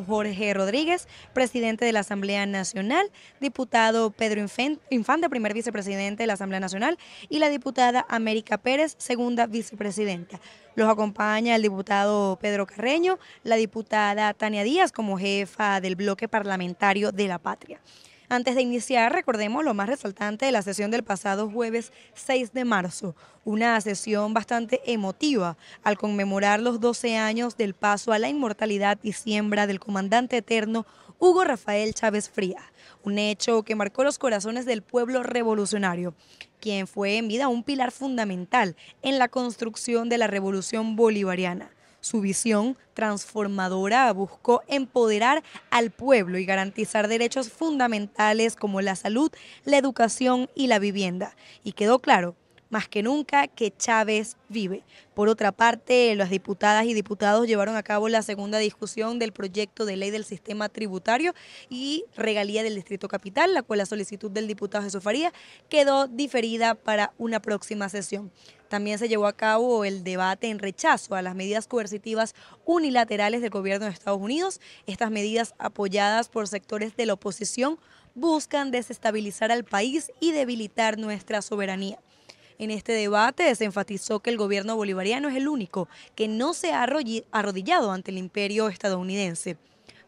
Jorge Rodríguez, presidente de la Asamblea Nacional, diputado Pedro Infante, primer vicepresidente de la Asamblea Nacional, y la diputada América Pérez, segunda vicepresidenta. Los acompaña el diputado Pedro Carreño, la diputada Tania Díaz como jefa del bloque parlamentario de la Patria. Antes de iniciar, recordemos lo más resaltante de la sesión del pasado jueves 6 de marzo, una sesión bastante emotiva al conmemorar los 12 años del paso a la inmortalidad y siembra del comandante eterno Hugo Rafael Chávez Frías, un hecho que marcó los corazones del pueblo revolucionario, quien fue en vida un pilar fundamental en la construcción de la revolución bolivariana. Su visión transformadora buscó empoderar al pueblo y garantizar derechos fundamentales como la salud, la educación y la vivienda. Y quedó claro, más que nunca, que Chávez vive. Por otra parte, las diputadas y diputados llevaron a cabo la segunda discusión del proyecto de ley del sistema tributario y regalía del Distrito Capital, la cual a solicitud del diputado Jesús Farías quedó diferida para una próxima sesión. También se llevó a cabo el debate en rechazo a las medidas coercitivas unilaterales del gobierno de Estados Unidos. Estas medidas, apoyadas por sectores de la oposición, buscan desestabilizar al país y debilitar nuestra soberanía. En este debate se enfatizó que el gobierno bolivariano es el único que no se ha arrodillado ante el imperio estadounidense,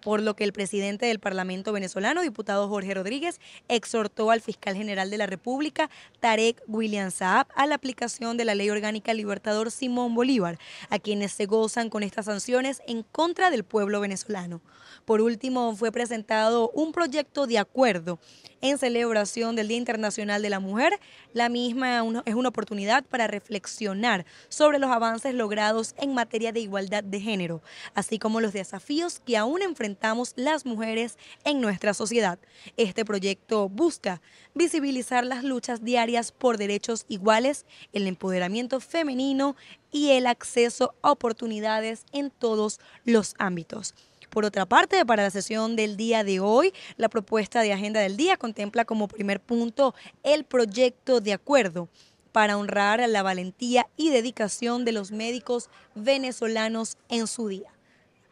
por lo que el presidente del Parlamento venezolano, diputado Jorge Rodríguez, exhortó al fiscal general de la República, Tarek William Saab, a la aplicación de la Ley Orgánica Libertador Simón Bolívar, a quienes se gozan con estas sanciones en contra del pueblo venezolano. Por último, fue presentado un proyecto de acuerdo en celebración del Día Internacional de la Mujer. La misma es una oportunidad para reflexionar sobre los avances logrados en materia de igualdad de género, así como los desafíos que aún enfrentamos las mujeres en nuestra sociedad. Este proyecto busca visibilizar las luchas diarias por derechos iguales, el empoderamiento femenino y el acceso a oportunidades en todos los ámbitos. Por otra parte, para la sesión del día de hoy, la propuesta de agenda del día contempla como primer punto el proyecto de acuerdo para honrar la valentía y dedicación de los médicos venezolanos en su día,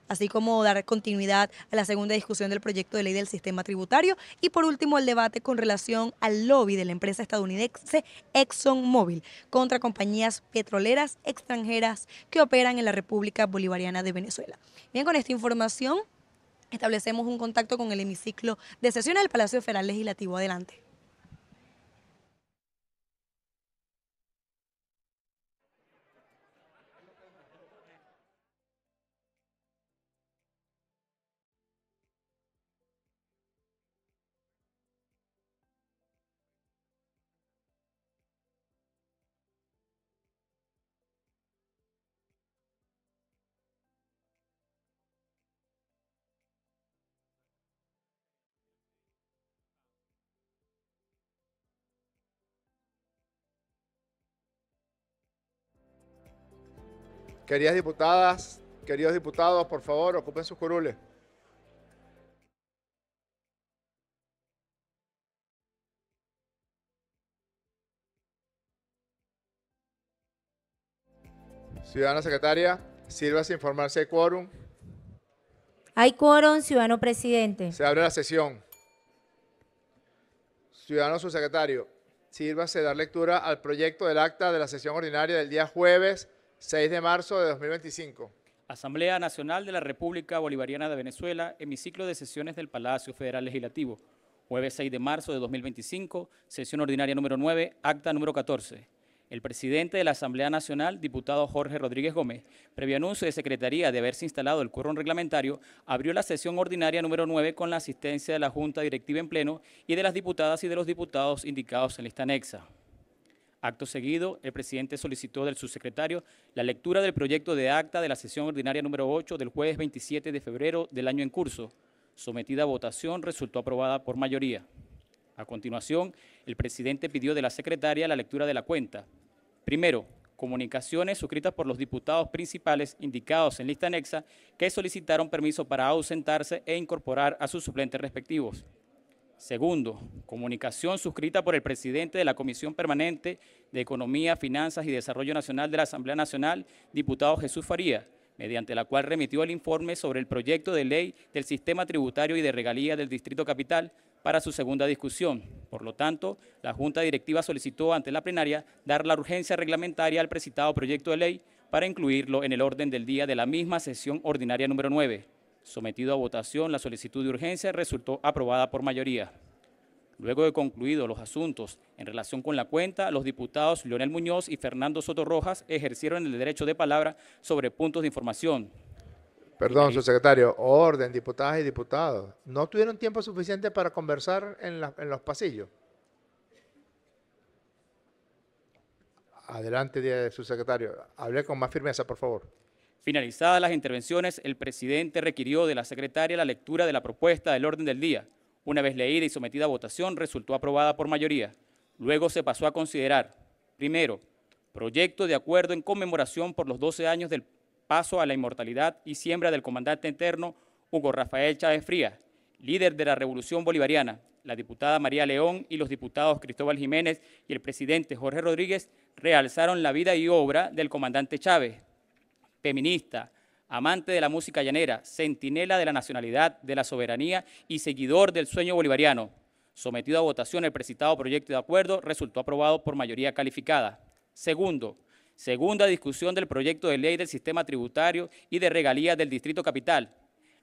así como dar continuidad a la segunda discusión del proyecto de ley del sistema tributario y por último el debate con relación al lobby de la empresa estadounidense ExxonMobil contra compañías petroleras extranjeras que operan en la República Bolivariana de Venezuela. Bien, con esta información establecemos un contacto con el hemiciclo de sesiones del Palacio Federal Legislativo. Adelante. Queridas diputadas, queridos diputados, por favor, ocupen sus curules. Ciudadana secretaria, sírvase a informar si hay quórum. Hay quórum, ciudadano presidente. Se abre la sesión. Ciudadano subsecretario, sírvase dar lectura al proyecto del acta de la sesión ordinaria del día jueves 6 de marzo de 2025. Asamblea Nacional de la República Bolivariana de Venezuela, hemiciclo de sesiones del Palacio Federal Legislativo. Jueves 6 de marzo de 2025, sesión ordinaria número 9, acta número 14. El presidente de la Asamblea Nacional, diputado Jorge Rodríguez Gómez, previo anuncio de Secretaría de haberse instalado el quórum reglamentario, abrió la sesión ordinaria número 9 con la asistencia de la Junta Directiva en pleno y de las diputadas y de los diputados indicados en lista anexa. Acto seguido, el presidente solicitó del subsecretario la lectura del proyecto de acta de la sesión ordinaria número 8 del jueves 27 de febrero del año en curso. Sometida a votación, resultó aprobada por mayoría. A continuación, el presidente pidió de la secretaria la lectura de la cuenta. Primero, comunicaciones suscritas por los diputados principales indicados en lista anexa que solicitaron permiso para ausentarse e incorporar a sus suplentes respectivos. Segundo, comunicación suscrita por el presidente de la Comisión Permanente de Economía, Finanzas y Desarrollo Nacional de la Asamblea Nacional, diputado Jesús Farías, mediante la cual remitió el informe sobre el proyecto de ley del sistema tributario y de regalía del Distrito Capital para su segunda discusión. Por lo tanto, la Junta Directiva solicitó ante la plenaria dar la urgencia reglamentaria al precitado proyecto de ley para incluirlo en el orden del día de la misma sesión ordinaria número 9. Sometido a votación, la solicitud de urgencia resultó aprobada por mayoría. Luego de concluidos los asuntos en relación con la cuenta, los diputados Leonel Muñoz y Fernando Soto Rojas ejercieron el derecho de palabra sobre puntos de información. Perdón, subsecretario. Orden, diputadas y diputados. ¿No tuvieron tiempo suficiente para conversar en los pasillos? Adelante, subsecretario. Hable con más firmeza, por favor. Finalizadas las intervenciones, el presidente requirió de la secretaria la lectura de la propuesta del orden del día. Una vez leída y sometida a votación, resultó aprobada por mayoría. Luego se pasó a considerar, primero, proyecto de acuerdo en conmemoración por los 12 años del paso a la inmortalidad y siembra del comandante eterno Hugo Rafael Chávez Frías, líder de la Revolución Bolivariana. La diputada María León y los diputados Cristóbal Jiménez y el presidente Jorge Rodríguez realzaron la vida y obra del comandante Chávez, feminista, amante de la música llanera, centinela de la nacionalidad, de la soberanía y seguidor del sueño bolivariano. Sometido a votación el precitado proyecto de acuerdo, resultó aprobado por mayoría calificada. Segundo, segunda discusión del proyecto de ley del sistema tributario y de regalías del Distrito Capital.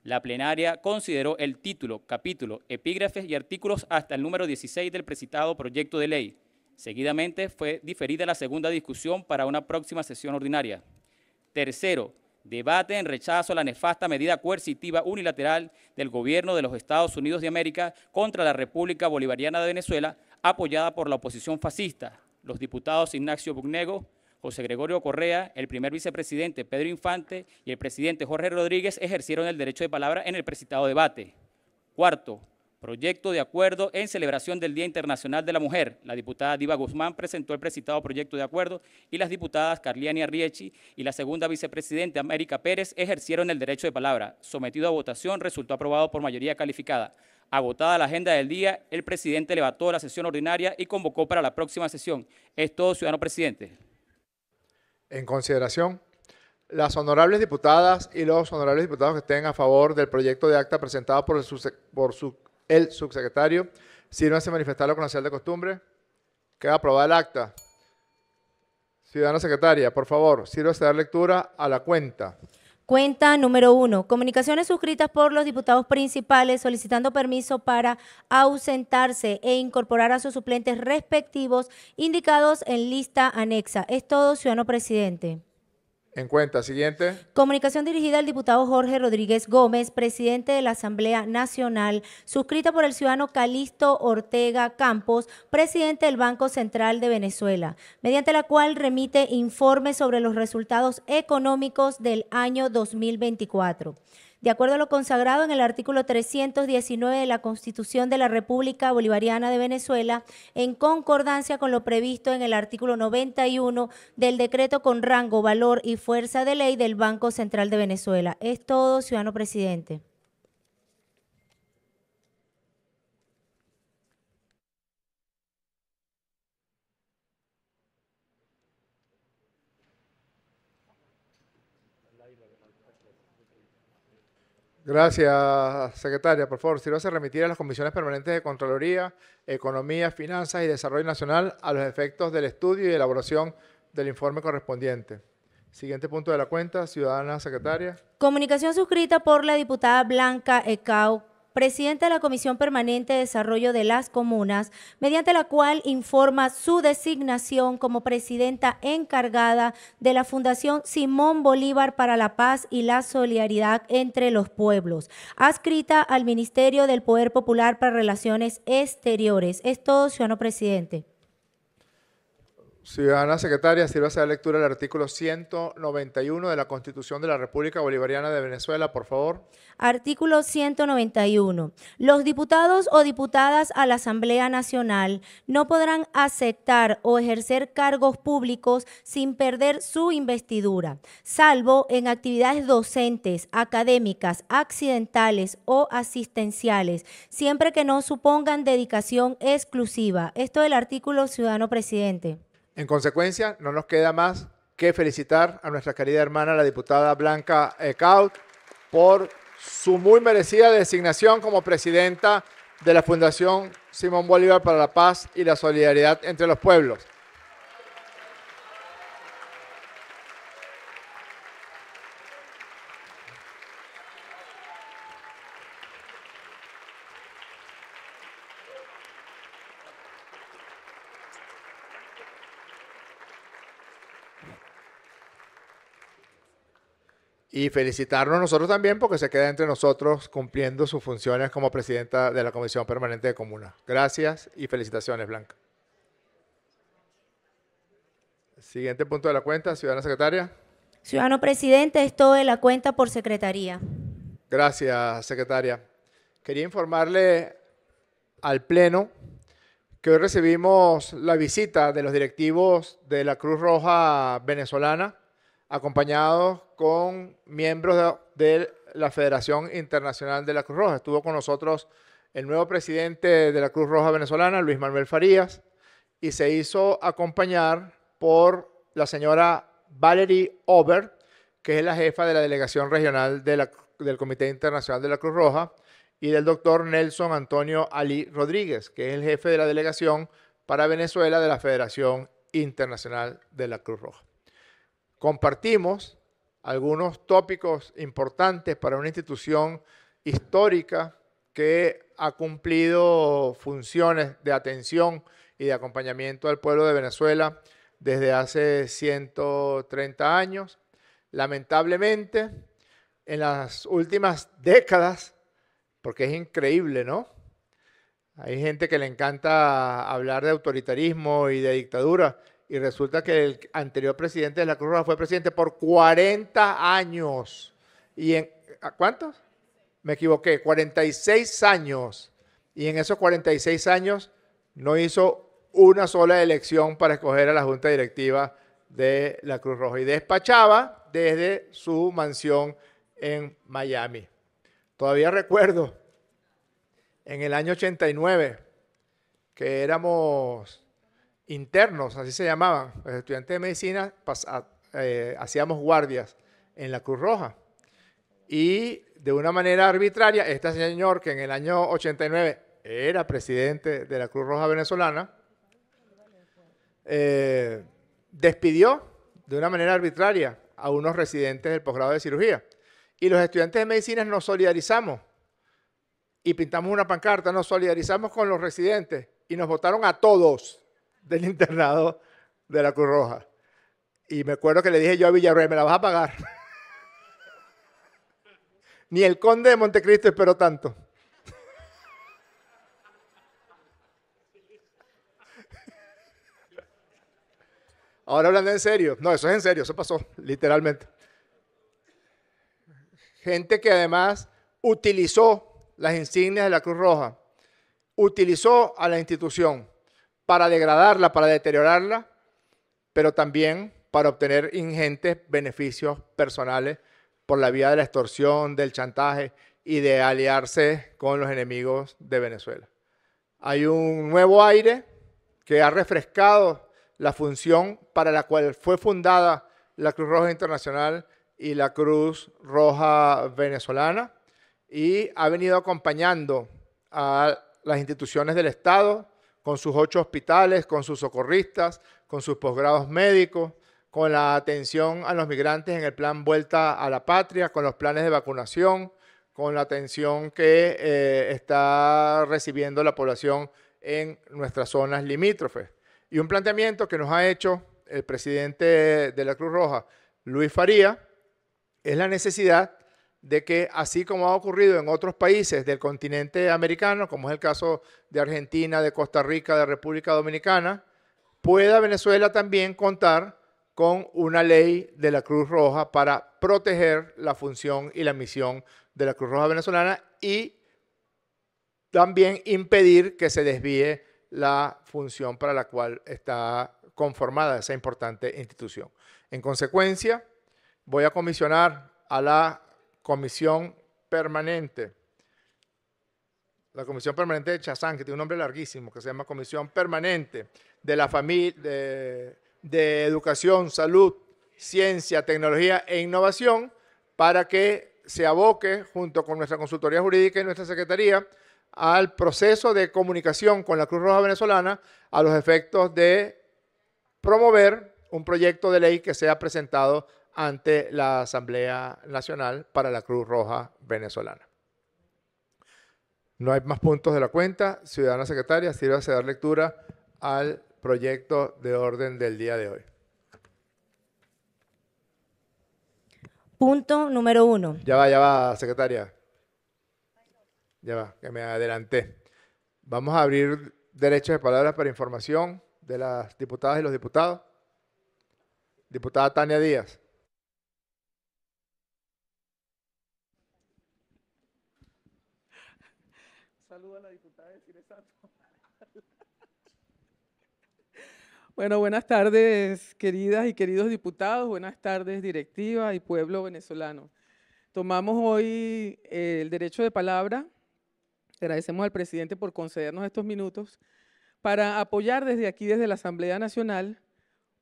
La plenaria consideró el título, capítulo, epígrafes y artículos hasta el número 16 del precitado proyecto de ley. Seguidamente fue diferida la segunda discusión para una próxima sesión ordinaria. Tercero, debate en rechazo a la nefasta medida coercitiva unilateral del gobierno de los Estados Unidos de América contra la República Bolivariana de Venezuela, apoyada por la oposición fascista. Los diputados Ignacio Bugnego, José Gregorio Correa, el primer vicepresidente Pedro Infante y el presidente Jorge Rodríguez ejercieron el derecho de palabra en el precitado debate. Cuarto, proyecto de acuerdo en celebración del Día Internacional de la Mujer. La diputada Diva Guzmán presentó el precitado proyecto de acuerdo y las diputadas Carliani Arriechi y la segunda vicepresidenta América Pérez ejercieron el derecho de palabra. Sometido a votación, resultó aprobado por mayoría calificada. Agotada la agenda del día, el presidente levantó la sesión ordinaria y convocó para la próxima sesión. Es todo, ciudadano presidente. En consideración, las honorables diputadas y los honorables diputados que estén a favor del proyecto de acta presentado por el subsecretario, sírvanse a manifestarlo con la señal de costumbre. Queda aprobada el acta. Ciudadana secretaria, por favor, sírvase a dar lectura a la cuenta. Cuenta número 1. Comunicaciones suscritas por los diputados principales solicitando permiso para ausentarse e incorporar a sus suplentes respectivos indicados en lista anexa. Es todo, ciudadano presidente. En cuenta. Siguiente. Comunicación dirigida al diputado Jorge Rodríguez Gómez, presidente de la Asamblea Nacional, suscrita por el ciudadano Calixto Ortega Campos, presidente del Banco Central de Venezuela, mediante la cual remite informe sobre los resultados económicos del año 2024. De acuerdo a lo consagrado en el artículo 319 de la Constitución de la República Bolivariana de Venezuela, en concordancia con lo previsto en el artículo 91 del decreto con rango, valor y fuerza de ley del Banco Central de Venezuela. Es todo, ciudadano presidente. Gracias, secretaria. Por favor, sírvase a remitir a las comisiones permanentes de Contraloría, Economía, Finanzas y Desarrollo Nacional a los efectos del estudio y elaboración del informe correspondiente. Siguiente punto de la cuenta, ciudadana secretaria. Comunicación suscrita por la diputada Blanca Ecao, presidenta de la Comisión Permanente de Desarrollo de las Comunas, mediante la cual informa su designación como presidenta encargada de la Fundación Simón Bolívar para la Paz y la Solidaridad entre los Pueblos, adscrita al Ministerio del Poder Popular para Relaciones Exteriores. Es todo, ciudadano presidente. Ciudadana secretaria, sírvase a dar lectura al artículo 191 de la Constitución de la República Bolivariana de Venezuela, por favor. Artículo 191. Los diputados o diputadas a la Asamblea Nacional no podrán aceptar o ejercer cargos públicos sin perder su investidura, salvo en actividades docentes, académicas, accidentales o asistenciales, siempre que no supongan dedicación exclusiva. Esto del artículo, ciudadano presidente. En consecuencia, no nos queda más que felicitar a nuestra querida hermana, la diputada Blanca Ecaut, por su muy merecida designación como presidenta de la Fundación Simón Bolívar para la Paz y la Solidaridad entre los Pueblos. Y felicitarnos nosotros también porque se queda entre nosotros cumpliendo sus funciones como presidenta de la Comisión Permanente de Comunas. Gracias y felicitaciones, Blanca. Siguiente punto de la cuenta, ciudadana secretaria. Ciudadano presidente, es todo de la cuenta por secretaría. Gracias, secretaria. Quería informarle al Pleno que hoy recibimos la visita de los directivos de la Cruz Roja venezolana, acompañados con miembros de la Federación Internacional de la Cruz Roja. Estuvo con nosotros el nuevo presidente de la Cruz Roja venezolana, Luis Manuel Farías, y se hizo acompañar por la señora Valerie Ober, que es la jefa de la delegación regional del Comité Internacional de la Cruz Roja, y del doctor Nelson Antonio Ali Rodríguez, que es el jefe de la delegación para Venezuela de la Federación Internacional de la Cruz Roja. Compartimos algunos tópicos importantes para una institución histórica que ha cumplido funciones de atención y de acompañamiento al pueblo de Venezuela desde hace 130 años. Lamentablemente, en las últimas décadas, porque es increíble, ¿no? Hay gente que le encanta hablar de autoritarismo y de dictadura, y resulta que el anterior presidente de la Cruz Roja fue presidente por 40 años. ¿Y en cuántos? Me equivoqué, 46 años. Y en esos 46 años no hizo una sola elección para escoger a la Junta Directiva de la Cruz Roja. Y despachaba desde su mansión en Miami. Todavía recuerdo en el año 89 que éramos internos, así se llamaban, los estudiantes de medicina, hacíamos guardias en la Cruz Roja. Y de una manera arbitraria, este señor que en el año 89 era presidente de la Cruz Roja venezolana, despidió de una manera arbitraria a unos residentes del posgrado de cirugía. Y los estudiantes de medicina nos solidarizamos y pintamos una pancarta, nos solidarizamos con los residentes y nos votaron a todos del internado de la Cruz Roja. Y me acuerdo que le dije yo a Villarreal, ¿me la vas a pagar? Ni el conde de Montecristo esperó tanto. Ahora hablando en serio. No, eso es en serio, eso pasó, literalmente. Gente que además utilizó las insignias de la Cruz Roja, utilizó a la institución para degradarla, para deteriorarla, pero también para obtener ingentes beneficios personales por la vía de la extorsión, del chantaje y de aliarse con los enemigos de Venezuela. Hay un nuevo aire que ha refrescado la función para la cual fue fundada la Cruz Roja Internacional y la Cruz Roja Venezolana, y ha venido acompañando a las instituciones del Estado con sus 8 hospitales, con sus socorristas, con sus posgrados médicos, con la atención a los migrantes en el plan Vuelta a la Patria, con los planes de vacunación, con la atención que está recibiendo la población en nuestras zonas limítrofes. Y un planteamiento que nos ha hecho el presidente de la Cruz Roja, Luis Farías, es la necesidad de que, así como ha ocurrido en otros países del continente americano, como es el caso de Argentina, de Costa Rica, de República Dominicana, pueda Venezuela también contar con una ley de la Cruz Roja para proteger la función y la misión de la Cruz Roja venezolana y también impedir que se desvíe la función para la cual está conformada esa importante institución. En consecuencia, voy a comisionar a la Comisión Permanente, la Comisión Permanente de Chazán, que tiene un nombre larguísimo, que se llama Comisión Permanente de la Familia, de Educación, Salud, Ciencia, Tecnología e Innovación para que se aboque junto con nuestra consultoría jurídica y nuestra secretaría al proceso de comunicación con la Cruz Roja Venezolana a los efectos de promover un proyecto de ley que sea presentado ante la Asamblea Nacional para la Cruz Roja Venezolana. No hay más puntos de la cuenta. Ciudadana secretaria, sírvase a dar lectura al proyecto de orden del día de hoy. Punto número 1. Ya va, secretaria. Ya va, que me adelanté. Vamos a abrir derechos de palabra para información de las diputadas y los diputados. Diputada Tania Díaz. Saludo a la diputada de Cire Santo. Bueno, buenas tardes, queridas y queridos diputados, buenas tardes, directiva y pueblo venezolano. Tomamos hoy el derecho de palabra, agradecemos al presidente por concedernos estos minutos, para apoyar desde aquí, desde la Asamblea Nacional,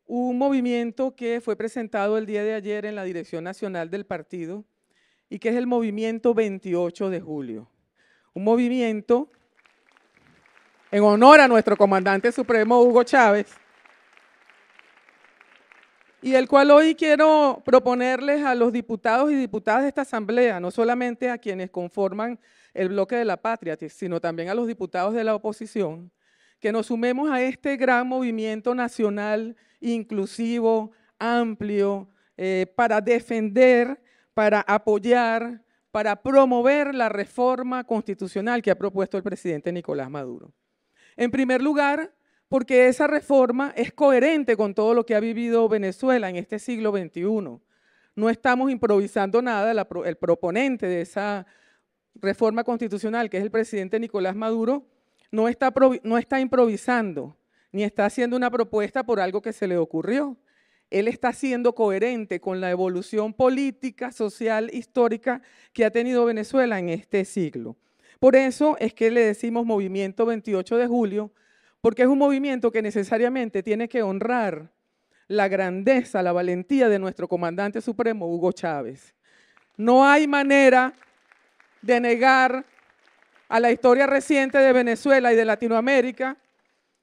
un movimiento que fue presentado el día de ayer en la Dirección Nacional del Partido y que es el Movimiento 28 de Julio. Un movimiento en honor a nuestro comandante supremo Hugo Chávez, y el cual hoy quiero proponerles a los diputados y diputadas de esta asamblea, no solamente a quienes conforman el bloque de la patria, sino también a los diputados de la oposición, que nos sumemos a este gran movimiento nacional, inclusivo, amplio, para defender, para apoyar, para promover la reforma constitucional que ha propuesto el presidente Nicolás Maduro. En primer lugar, porque esa reforma es coherente con todo lo que ha vivido Venezuela en este siglo XXI. No estamos improvisando nada, el proponente de esa reforma constitucional, que es el presidente Nicolás Maduro, no está improvisando, ni está haciendo una propuesta por algo que se le ocurrió. Él está siendo coherente con la evolución política, social, histórica que ha tenido Venezuela en este siglo. Por eso es que le decimos Movimiento 28 de Julio, porque es un movimiento que necesariamente tiene que honrar la grandeza, la valentía de nuestro comandante supremo, Hugo Chávez. No hay manera de negar a la historia reciente de Venezuela y de Latinoamérica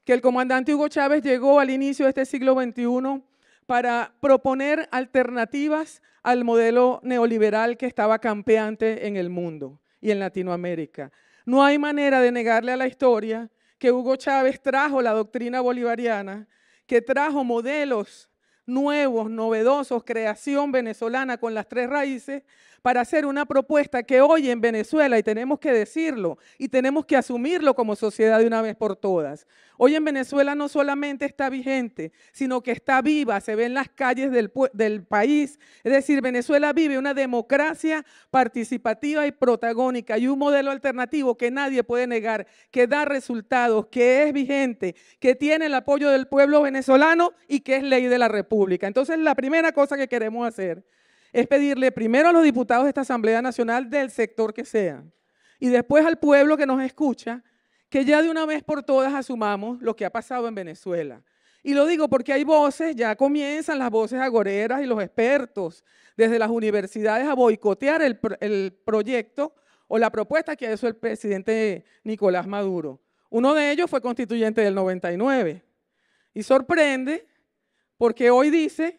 que el comandante Hugo Chávez llegó al inicio de este siglo XXI para proponer alternativas al modelo neoliberal que estaba campeante en el mundo y en Latinoamérica. No hay manera de negarle a la historia que Hugo Chávez trajo la doctrina bolivariana, que trajo modelos nuevos, novedosos, creación venezolana con las 3 raíces, para hacer una propuesta que hoy en Venezuela, y tenemos que decirlo, y tenemos que asumirlo como sociedad de una vez por todas, hoy en Venezuela no solamente está vigente, sino que está viva, se ve en las calles del país. Es decir, Venezuela vive una democracia participativa y protagónica y un modelo alternativo que nadie puede negar, que da resultados, que es vigente, que tiene el apoyo del pueblo venezolano y que es ley de la República. Entonces, la primera cosa que queremos hacer es pedirle primero a los diputados de esta Asamblea Nacional del sector que sean y después al pueblo que nos escucha que ya de una vez por todas asumamos lo que ha pasado en Venezuela. Y lo digo porque hay voces, ya comienzan las voces agoreras y los expertos desde las universidades a boicotear el proyecto o la propuesta que ha hecho el presidente Nicolás Maduro. Uno de ellos fue constituyente del 99 y sorprende porque hoy dice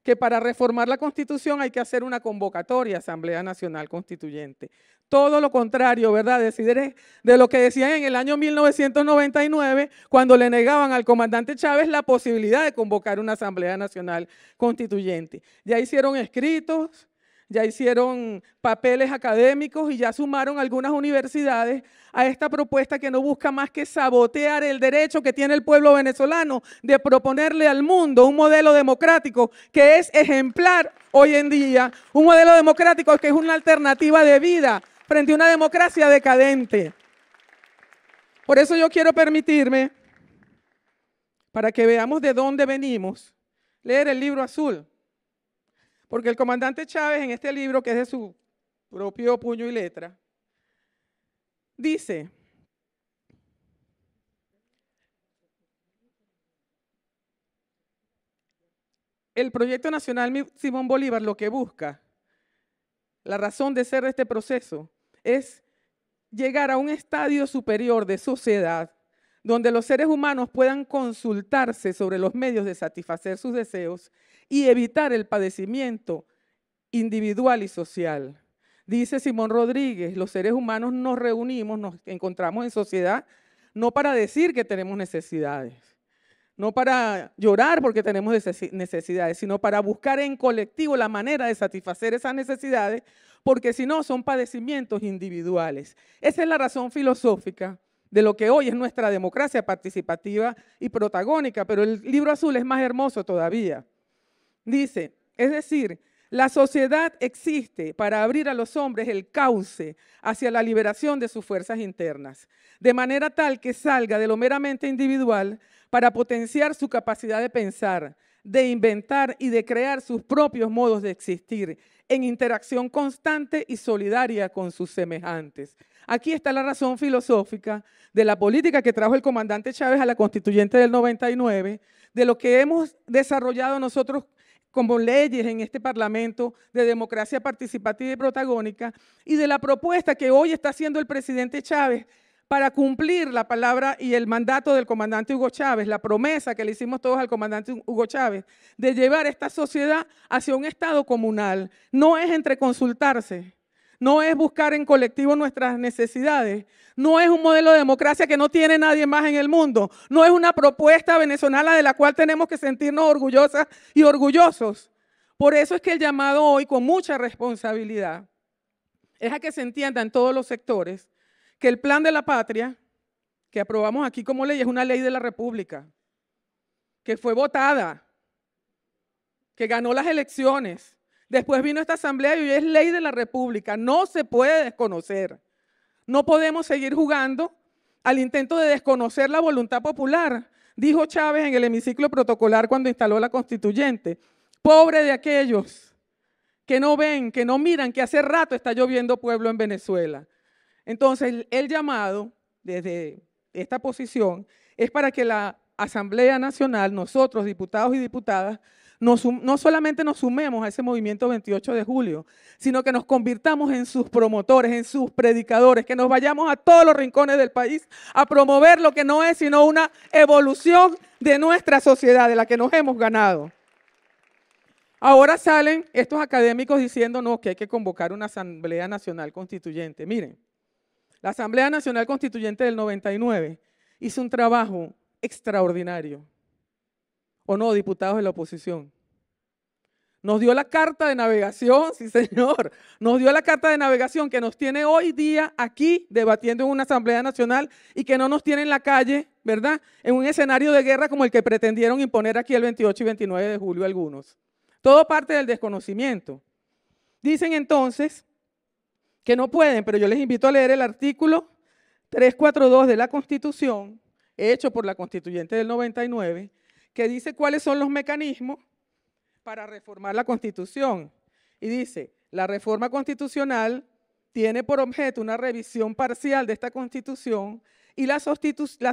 que para reformar la Constitución hay que hacer una convocatoria, Asamblea Nacional Constituyente. Todo lo contrario, ¿verdad? Decir de lo que decían en el año 1999, cuando le negaban al comandante Chávez la posibilidad de convocar una Asamblea Nacional Constituyente. Ya hicieron escritos, ya hicieron papeles académicos y ya sumaron algunas universidades a esta propuesta que no busca más que sabotear el derecho que tiene el pueblo venezolano de proponerle al mundo un modelo democrático que es ejemplar hoy en día, un modelo democrático que es una alternativa de vida frente a una democracia decadente. Por eso yo quiero permitirme, para que veamos de dónde venimos, leer el libro azul. Porque el comandante Chávez en este libro, que es de su propio puño y letra, dice: el proyecto nacional Simón Bolívar lo que busca, la razón de ser de este proceso, es llegar a un estadio superior de sociedad donde los seres humanos puedan consultarse sobre los medios de satisfacer sus deseos y evitar el padecimiento individual y social. Dice Simón Rodríguez, los seres humanos nos reunimos, nos encontramos en sociedad, no para decir que tenemos necesidades, no para llorar porque tenemos necesidades, sino para buscar en colectivo la manera de satisfacer esas necesidades, porque si no son padecimientos individuales. Esa es la razón filosófica de lo que hoy es nuestra democracia participativa y protagónica, pero el libro azul es más hermoso todavía. Dice, es decir, la sociedad existe para abrir a los hombres el cauce hacia la liberación de sus fuerzas internas, de manera tal que salga de lo meramente individual para potenciar su capacidad de pensar, de inventar y de crear sus propios modos de existir en interacción constante y solidaria con sus semejantes. Aquí está la razón filosófica de la política que trajo el comandante Chávez a la constituyente del 99, de lo que hemos desarrollado nosotros como leyes en este Parlamento de democracia participativa y protagónica, y de la propuesta que hoy está haciendo el presidente Chávez para cumplir la palabra y el mandato del comandante Hugo Chávez, la promesa que le hicimos todos al comandante Hugo Chávez, de llevar esta sociedad hacia un estado comunal. No es entre consultarse, no es buscar en colectivo nuestras necesidades, no es un modelo de democracia que no tiene nadie más en el mundo, no es una propuesta venezolana de la cual tenemos que sentirnos orgullosas y orgullosos. Por eso es que el llamado hoy, con mucha responsabilidad, es a que se entienda en todos los sectores que el plan de la patria, que aprobamos aquí como ley, es una ley de la República, que fue votada, que ganó las elecciones. Después vino esta asamblea y hoy es ley de la República. No se puede desconocer. No podemos seguir jugando al intento de desconocer la voluntad popular. Dijo Chávez en el hemiciclo protocolar cuando instaló la constituyente. Pobre de aquellos que no ven, que no miran, que hace rato está lloviendo pueblo en Venezuela. Entonces, el llamado desde esta posición es para que la Asamblea Nacional, nosotros, diputados y diputadas, no solamente nos sumemos a ese movimiento 28 de julio, sino que nos convirtamos en sus promotores, en sus predicadores, que nos vayamos a todos los rincones del país a promover lo que no es sino una evolución de nuestra sociedad, de la que nos hemos ganado. Ahora salen estos académicos diciendo no, que hay que convocar una Asamblea Nacional Constituyente. Miren, la Asamblea Nacional Constituyente del 99 hizo un trabajo extraordinario. ¿O no, diputados de la oposición? Nos dio la carta de navegación, sí señor, nos dio la carta de navegación que nos tiene hoy día aquí debatiendo en una Asamblea Nacional y que no nos tiene en la calle, ¿verdad? En un escenario de guerra como el que pretendieron imponer aquí el 28 y 29 de julio algunos. Todo parte del desconocimiento. Dicen entonces que no pueden, pero yo les invito a leer el artículo 342 de la Constitución, hecho por la constituyente del 99, que dice cuáles son los mecanismos para reformar la Constitución. Y dice, la reforma constitucional tiene por objeto una revisión parcial de esta Constitución y la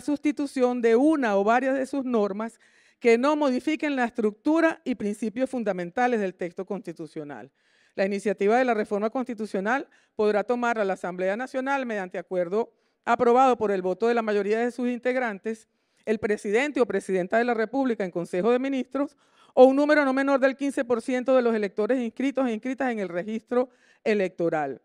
sustitución de una o varias de sus normas que no modifiquen la estructura y principios fundamentales del texto constitucional. La iniciativa de la reforma constitucional podrá tomarla la Asamblea Nacional mediante acuerdo aprobado por el voto de la mayoría de sus integrantes, el presidente o presidenta de la República en Consejo de Ministros o un número no menor del 15% de los electores inscritos e inscritas en el registro electoral.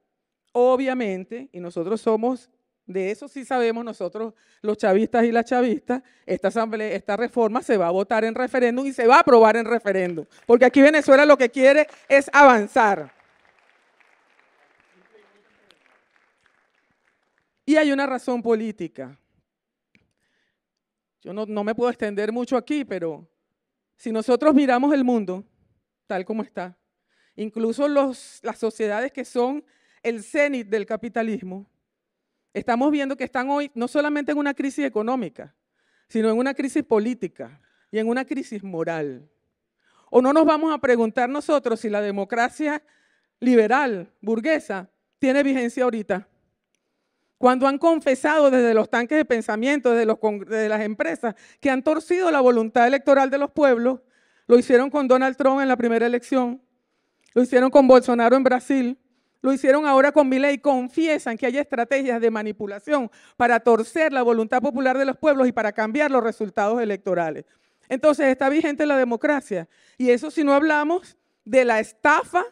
Obviamente, y nosotros somos, de eso sí sabemos nosotros los chavistas y las chavistas, esta reforma se va a votar en referéndum y se va a aprobar en referéndum, porque aquí Venezuela lo que quiere es avanzar. Y hay una razón política. Yo no me puedo extender mucho aquí, pero si nosotros miramos el mundo tal como está, incluso las sociedades que son el cénit del capitalismo, estamos viendo que están hoy no solamente en una crisis económica, sino en una crisis política y en una crisis moral. ¿O no nos vamos a preguntar nosotros si la democracia liberal, burguesa, tiene vigencia ahorita? Cuando han confesado desde los tanques de pensamiento, desde las empresas, que han torcido la voluntad electoral de los pueblos Lo hicieron con Donald Trump en la primera elección. Lo hicieron con Bolsonaro en Brasil. Lo hicieron ahora con Milei. Confiesan que hay estrategias de manipulación para torcer la voluntad popular de los pueblos y para cambiar los resultados electorales. Entonces está vigente la democracia. Y eso si no hablamos de la estafa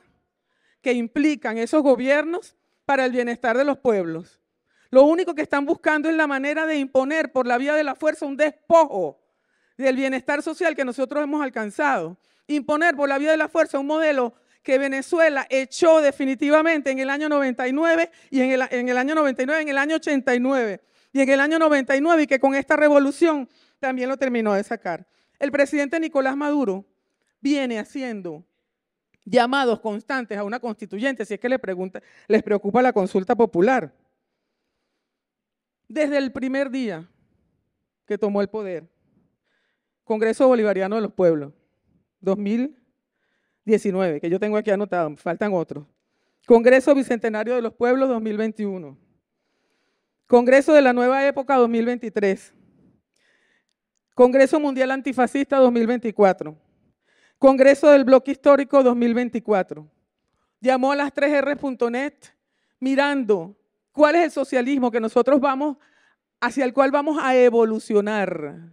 que implican esos gobiernos para el bienestar de los pueblos. Lo único que están buscando es la manera de imponer por la vía de la fuerza un despojo del bienestar social que nosotros hemos alcanzado. Imponer por la vía de la fuerza un modelo que Venezuela echó definitivamente en el año 99 y en el año 99, en el año 89 y en el año 99 y que con esta revolución también lo terminó de sacar. El presidente Nicolás Maduro viene haciendo llamados constantes a una constituyente, si es que les preocupa la consulta popular. Desde el primer día que tomó el poder, Congreso Bolivariano de los Pueblos, 2019, que yo tengo aquí anotado, faltan otros. Congreso Bicentenario de los Pueblos, 2021. Congreso de la Nueva Época, 2023. Congreso Mundial Antifascista, 2024. Congreso del Bloque Histórico 2024. Llamó a las 3R.net mirando cuál es el socialismo que nosotros hacia el cual vamos a evolucionar,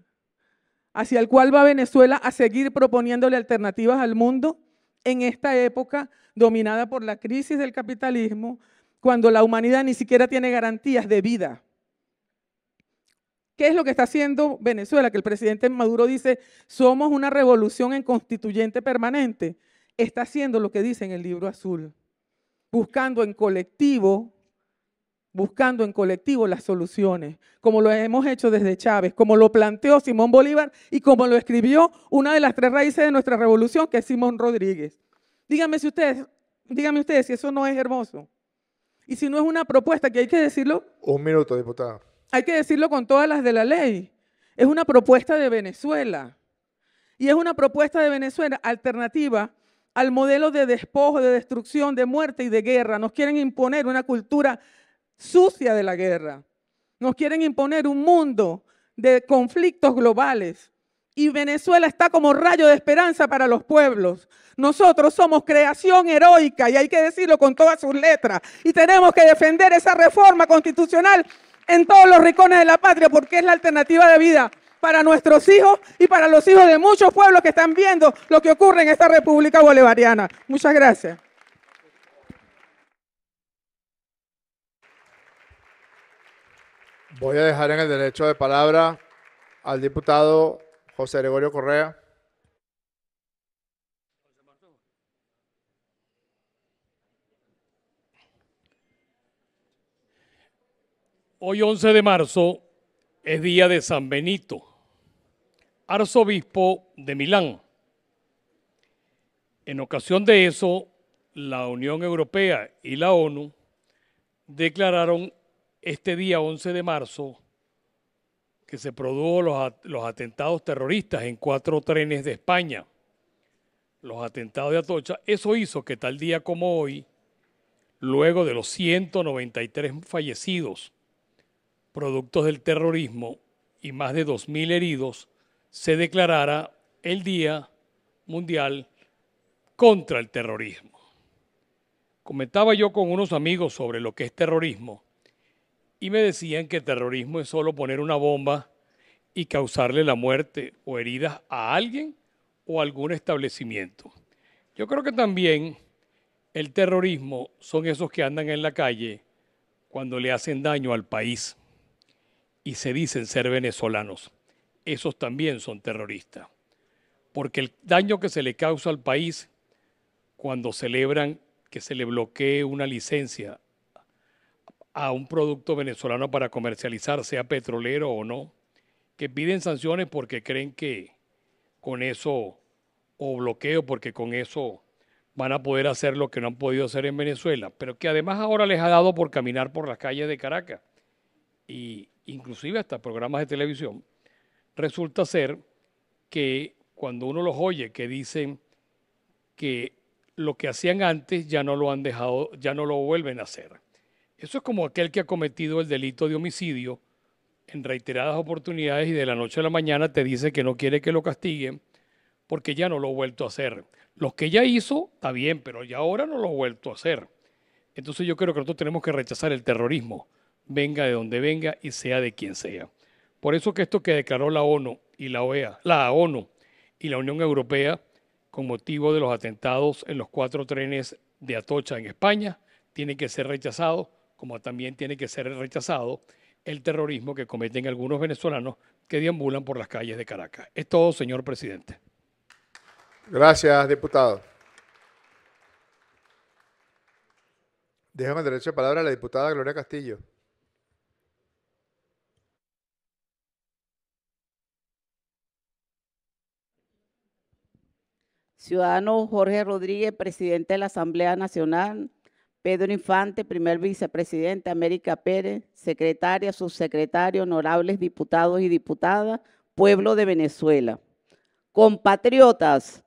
hacia el cual va Venezuela a seguir proponiéndole alternativas al mundo en esta época dominada por la crisis del capitalismo, cuando la humanidad ni siquiera tiene garantías de vida. ¿Qué es lo que está haciendo Venezuela? Que el presidente Maduro dice, somos una revolución en constituyente permanente. Está haciendo lo que dice en el Libro Azul, buscando en colectivo las soluciones, como lo hemos hecho desde Chávez, como lo planteó Simón Bolívar y como lo escribió una de las 3 raíces de nuestra revolución, que es Simón Rodríguez. Díganme ustedes si eso no es hermoso. Y si no es una propuesta que hay que decirlo. 1 minuto, diputada. Hay que decirlo con todas las de la ley. Es una propuesta de Venezuela. Y es una propuesta de Venezuela alternativa al modelo de despojo, de destrucción, de muerte y de guerra. Nos quieren imponer una cultura sucia de la guerra. Nos quieren imponer un mundo de conflictos globales. Y Venezuela está como rayo de esperanza para los pueblos. Nosotros somos creación heroica y hay que decirlo con todas sus letras. Y tenemos que defender esa reforma constitucional en todos los rincones de la patria, porque es la alternativa de vida para nuestros hijos y para los hijos de muchos pueblos que están viendo lo que ocurre en esta República Bolivariana. Muchas gracias. Voy a dejar en el derecho de palabra al diputado José Gregorio Correa. Hoy 11 de marzo es día de San Benito, arzobispo de Milán. En ocasión de eso, la Unión Europea y la ONU declararon este día 11 de marzo que se produjo los atentados terroristas en 4 trenes de España, los atentados de Atocha. Eso hizo que tal día como hoy, luego de los 193 fallecidos productos del terrorismo y más de 2.000 heridos, se declarara el Día Mundial contra el Terrorismo. Comentaba yo con unos amigos sobre lo que es terrorismo y me decían que terrorismo es solo poner una bomba y causarle la muerte o heridas a alguien o a algún establecimiento. Yo creo que también el terrorismo son esos que andan en la calle cuando le hacen daño al país y se dicen ser venezolanos. Esos también son terroristas, porque el daño que se le causa al país cuando celebran que se le bloquee una licencia a un producto venezolano para comercializar, sea petrolero o no, que piden sanciones porque creen que con eso, o bloqueo porque con eso van a poder hacer lo que no han podido hacer en Venezuela, pero que además ahora les ha dado por caminar por las calles de Caracas y inclusive hasta programas de televisión. Resulta ser que cuando uno los oye que dicen que lo que hacían antes ya no lo han dejado, ya no lo vuelven a hacer. Eso es como aquel que ha cometido el delito de homicidio en reiteradas oportunidades y de la noche a la mañana te dice que no quiere que lo castiguen porque ya no lo ha vuelto a hacer. Los que ya hizo, está bien, pero ya ahora no lo ha vuelto a hacer. Entonces yo creo que nosotros tenemos que rechazar el terrorismo, venga de donde venga y sea de quien sea. Por eso que esto que declaró la ONU y la OEA, la ONU y la Unión Europea con motivo de los atentados en los 4 trenes de Atocha en España, tiene que ser rechazado, como también tiene que ser rechazado el terrorismo que cometen algunos venezolanos que deambulan por las calles de Caracas. Es todo, señor presidente. Gracias, diputado. Dejo el derecho de palabra a la diputada Gloria Castillo. Ciudadano Jorge Rodríguez, presidente de la Asamblea Nacional, Pedro Infante, primer vicepresidente, América Pérez, secretaria, subsecretario, honorables diputados y diputadas, pueblo de Venezuela. Compatriotas,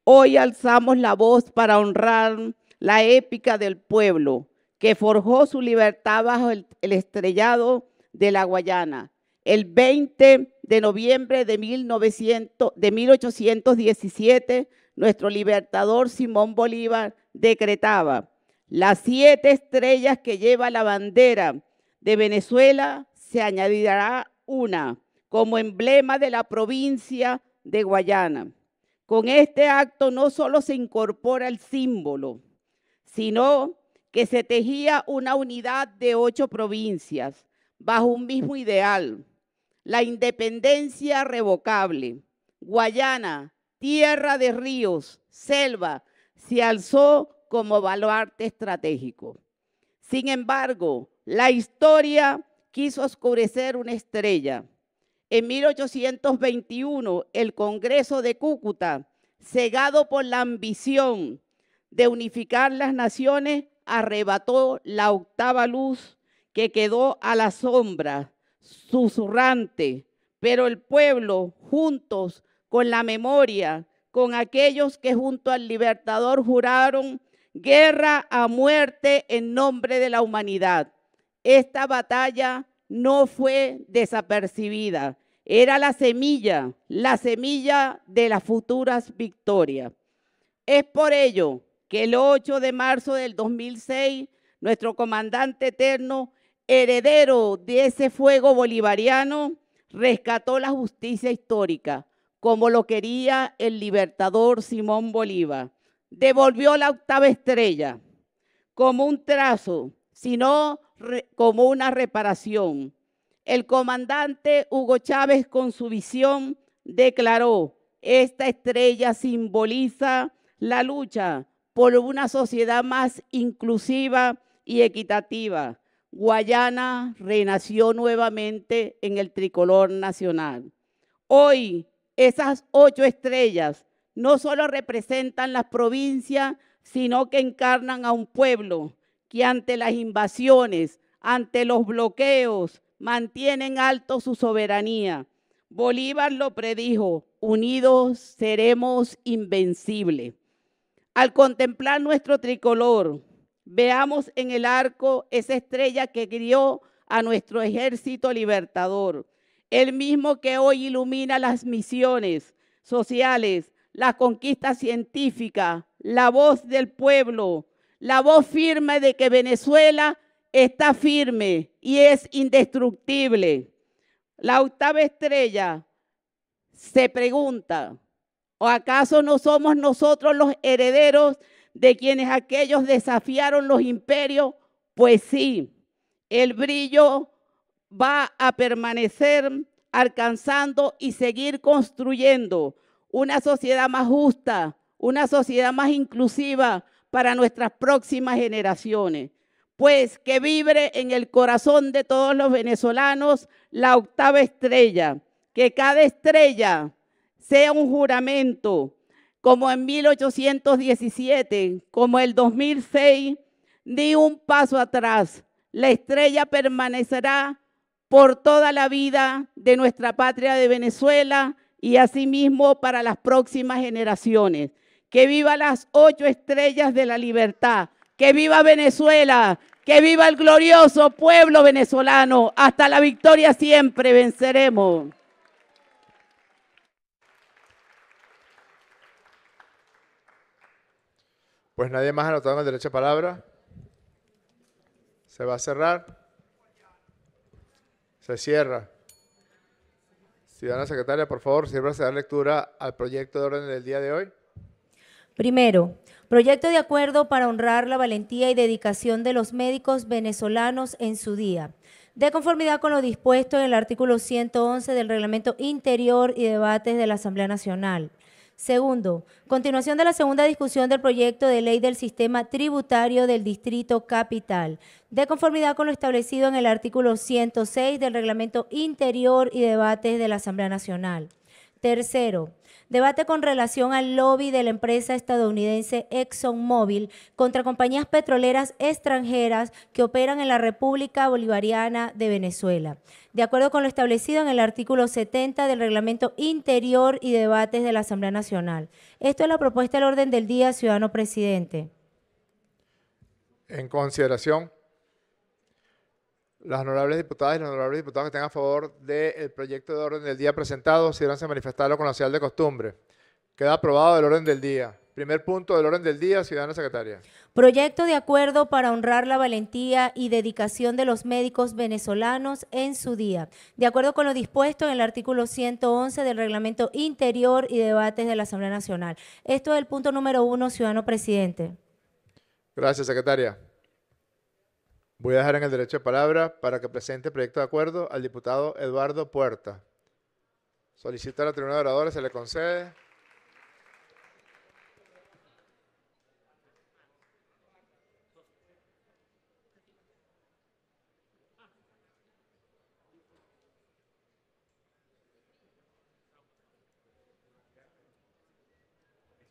hoy alzamos la voz para honrar la épica del pueblo que forjó su libertad bajo el estrellado de la Guayana. El 20 de noviembre de 1817, nuestro libertador Simón Bolívar decretaba: las 7 estrellas que lleva la bandera de Venezuela se añadirá una como emblema de la provincia de Guayana. Con este acto no solo se incorpora el símbolo, sino que se tejía una unidad de 8 provincias bajo un mismo ideal: la independencia revocable. Guayana, tierra de ríos, selva, se alzó como baluarte estratégico. Sin embargo, la historia quiso oscurecer una estrella. En 1821, el Congreso de Cúcuta, cegado por la ambición de unificar las naciones, arrebató la octava luz que quedó a la sombra, susurrante, pero el pueblo, juntos con la memoria, con aquellos que junto al Libertador juraron guerra a muerte en nombre de la humanidad. Esta batalla no fue desapercibida, era la semilla de las futuras victorias. Es por ello que el 8 de marzo del 2006, nuestro comandante eterno, heredero de ese fuego bolivariano, rescató la justicia histórica, como lo quería el libertador Simón Bolívar. Devolvió la octava estrella como un trazo, sino como una reparación. El comandante Hugo Chávez, con su visión, declaró: esta estrella simboliza la lucha por una sociedad más inclusiva y equitativa. Guayana renació nuevamente en el tricolor nacional. Hoy, esas 8 estrellas no solo representan las provincias, sino que encarnan a un pueblo que ante las invasiones, ante los bloqueos, mantienen alto su soberanía. Bolívar lo predijo: unidos seremos invencibles. Al contemplar nuestro tricolor, veamos en el arco esa estrella que guió a nuestro ejército libertador, el mismo que hoy ilumina las misiones sociales, la conquista científica, la voz del pueblo, la voz firme de que Venezuela está firme y es indestructible. La octava estrella se pregunta: ¿o acaso no somos nosotros los herederos de quienes aquellos desafiaron los imperios? Pues sí, el brillo va a permanecer alcanzando y seguir construyendo una sociedad más justa, una sociedad más inclusiva para nuestras próximas generaciones. Pues que vibre en el corazón de todos los venezolanos la octava estrella, que cada estrella sea un juramento, como en 1817, como el 2006, ni un paso atrás. La estrella permanecerá por toda la vida de nuestra patria de Venezuela y asimismo para las próximas generaciones. Que viva las 8 estrellas de la libertad, que viva Venezuela, que viva el glorioso pueblo venezolano. Hasta la victoria siempre venceremos. Pues nadie más anotado en el derecho a palabra. Se va a cerrar. Se cierra. Ciudadana secretaria, por favor, sírvase a dar lectura al proyecto de orden del día de hoy. Primero, proyecto de acuerdo para honrar la valentía y dedicación de los médicos venezolanos en su día. De conformidad con lo dispuesto en el artículo 111 del Reglamento Interior y Debates de la Asamblea Nacional. Segundo, continuación de la segunda discusión del proyecto de ley del sistema tributario del Distrito Capital, de conformidad con lo establecido en el artículo 106 del Reglamento Interior y Debates de la Asamblea Nacional. Tercero, debate con relación al lobby de la empresa estadounidense ExxonMobil contra compañías petroleras extranjeras que operan en la República Bolivariana de Venezuela, de acuerdo con lo establecido en el artículo 70 del Reglamento Interior y Debates de la Asamblea Nacional. Esto es la propuesta del orden del día, ciudadano presidente. En consideración, las honorables diputadas y los honorables diputados que estén a favor del proyecto de orden del día presentado, sírvanse a manifestarlo con la señal de costumbre. Queda aprobado el orden del día. Primer punto del orden del día, ciudadana secretaria. Proyecto de acuerdo para honrar la valentía y dedicación de los médicos venezolanos en su día, de acuerdo con lo dispuesto en el artículo 111 del Reglamento Interior y Debates de la Asamblea Nacional. Esto es el punto número 1, ciudadano presidente. Gracias, secretaria. Voy a dejar en el derecho de palabra para que presente el proyecto de acuerdo al diputado Eduardo Puerta. Solicita a la tribuna de oradores, se le concede.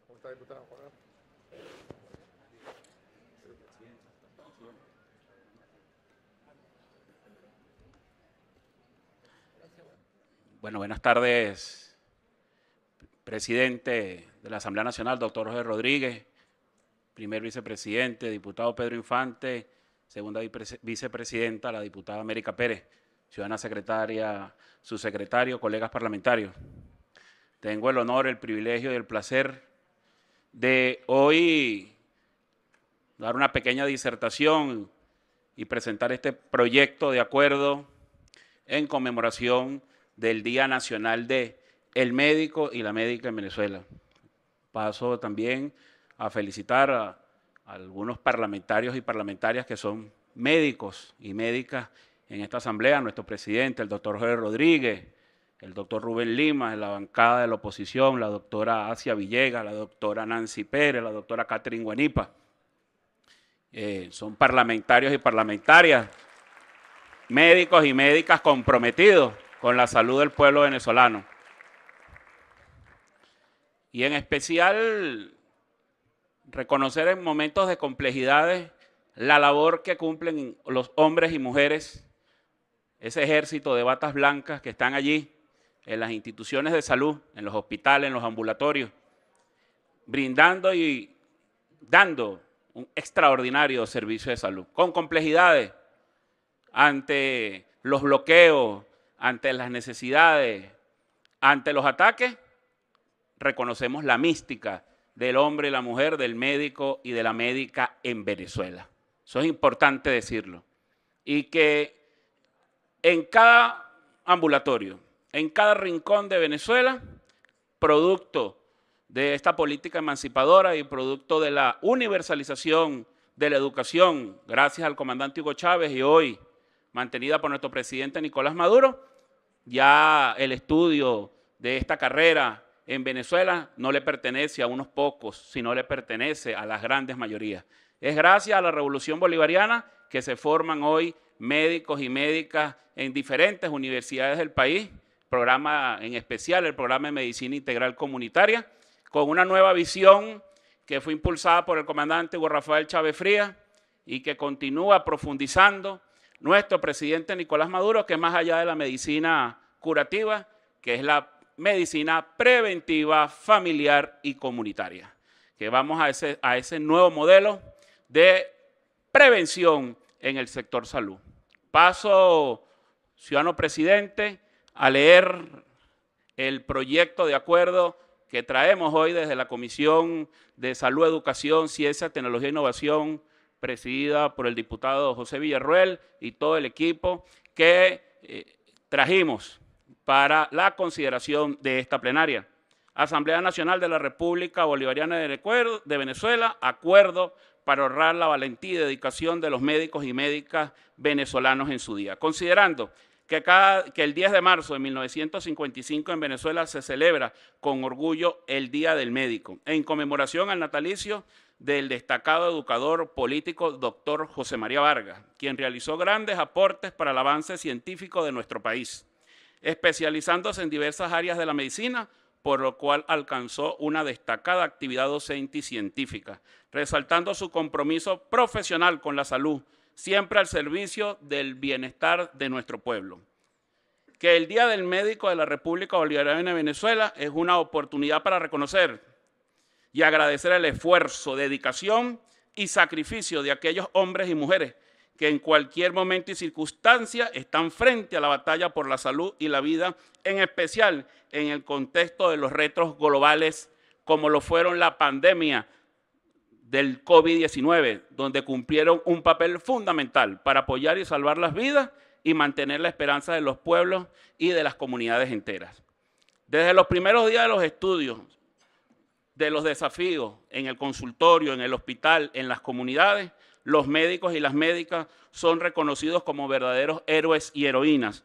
¿Cómo está, diputado? Bueno, buenas tardes, presidente de la Asamblea Nacional, doctor Jorge Rodríguez, primer vicepresidente, diputado Pedro Infante, segunda vicepresidenta, la diputada América Pérez, ciudadana secretaria, subsecretario, colegas parlamentarios. Tengo el honor, el privilegio y el placer de hoy dar una pequeña disertación y presentar este proyecto de acuerdo en conmemoración del Día Nacional del Médico y la Médica en Venezuela. Paso también a felicitar a algunos parlamentarios y parlamentarias que son médicos y médicas en esta asamblea, nuestro presidente, el doctor Jorge Rodríguez, el doctor Rubén Lima, en la bancada de la oposición, la doctora Asia Villegas, la doctora Nancy Pérez, la doctora Catherine Guanipa. Son parlamentarios y parlamentarias, médicos y médicas comprometidos con la salud del pueblo venezolano. Y en especial reconocer en momentos de complejidades la labor que cumplen los hombres y mujeres, ese ejército de batas blancas que están allí en las instituciones de salud, en los hospitales, en los ambulatorios, brindando y dando un extraordinario servicio de salud, con complejidades ante los bloqueos, ante las necesidades, ante los ataques. Reconocemos la mística del hombre y la mujer, del médico y de la médica en Venezuela. Eso es importante decirlo. Y que en cada ambulatorio, en cada rincón de Venezuela, producto de esta política emancipadora y producto de la universalización de la educación, gracias al comandante Hugo Chávez y hoy mantenida por nuestro presidente Nicolás Maduro, ya el estudio de esta carrera en Venezuela no le pertenece a unos pocos, sino le pertenece a las grandes mayorías. Es gracias a la Revolución Bolivariana que se forman hoy médicos y médicas en diferentes universidades del país, programa en especial el programa de Medicina Integral Comunitaria, con una nueva visión que fue impulsada por el comandante Hugo Rafael Chávez Frías y que continúa profundizando nuestro presidente Nicolás Maduro, que más allá de la medicina curativa, que es la medicina preventiva, familiar y comunitaria, que vamos a ese nuevo modelo de prevención en el sector salud. Paso, ciudadano presidente, a leer el proyecto de acuerdo que traemos hoy desde la Comisión de Salud, Educación, Ciencia, Tecnología e Innovación, presidida por el diputado José Villarroel y todo el equipo que trajimos para la consideración de esta plenaria. Asamblea Nacional de la República Bolivariana de Venezuela, acuerdo para honrar la valentía y dedicación de los médicos y médicas venezolanos en su día. Considerando que el 10 de marzo de 1955 en Venezuela se celebra con orgullo el Día del Médico, en conmemoración al natalicio del destacado educador político doctor José María Vargas, quien realizó grandes aportes para el avance científico de nuestro país, especializándose en diversas áreas de la medicina, por lo cual alcanzó una destacada actividad docente y científica, resaltando su compromiso profesional con la salud, siempre al servicio del bienestar de nuestro pueblo. Que el Día del Médico de la República Bolivariana de Venezuela es una oportunidad para reconocer y agradecer el esfuerzo, dedicación y sacrificio de aquellos hombres y mujeres que en cualquier momento y circunstancia están frente a la batalla por la salud y la vida, en especial en el contexto de los retos globales como lo fueron la pandemia del COVID-19, donde cumplieron un papel fundamental para apoyar y salvar las vidas y mantener la esperanza de los pueblos y de las comunidades enteras. Desde los primeros días de los estudios, de los desafíos en el consultorio, en el hospital, en las comunidades, los médicos y las médicas son reconocidos como verdaderos héroes y heroínas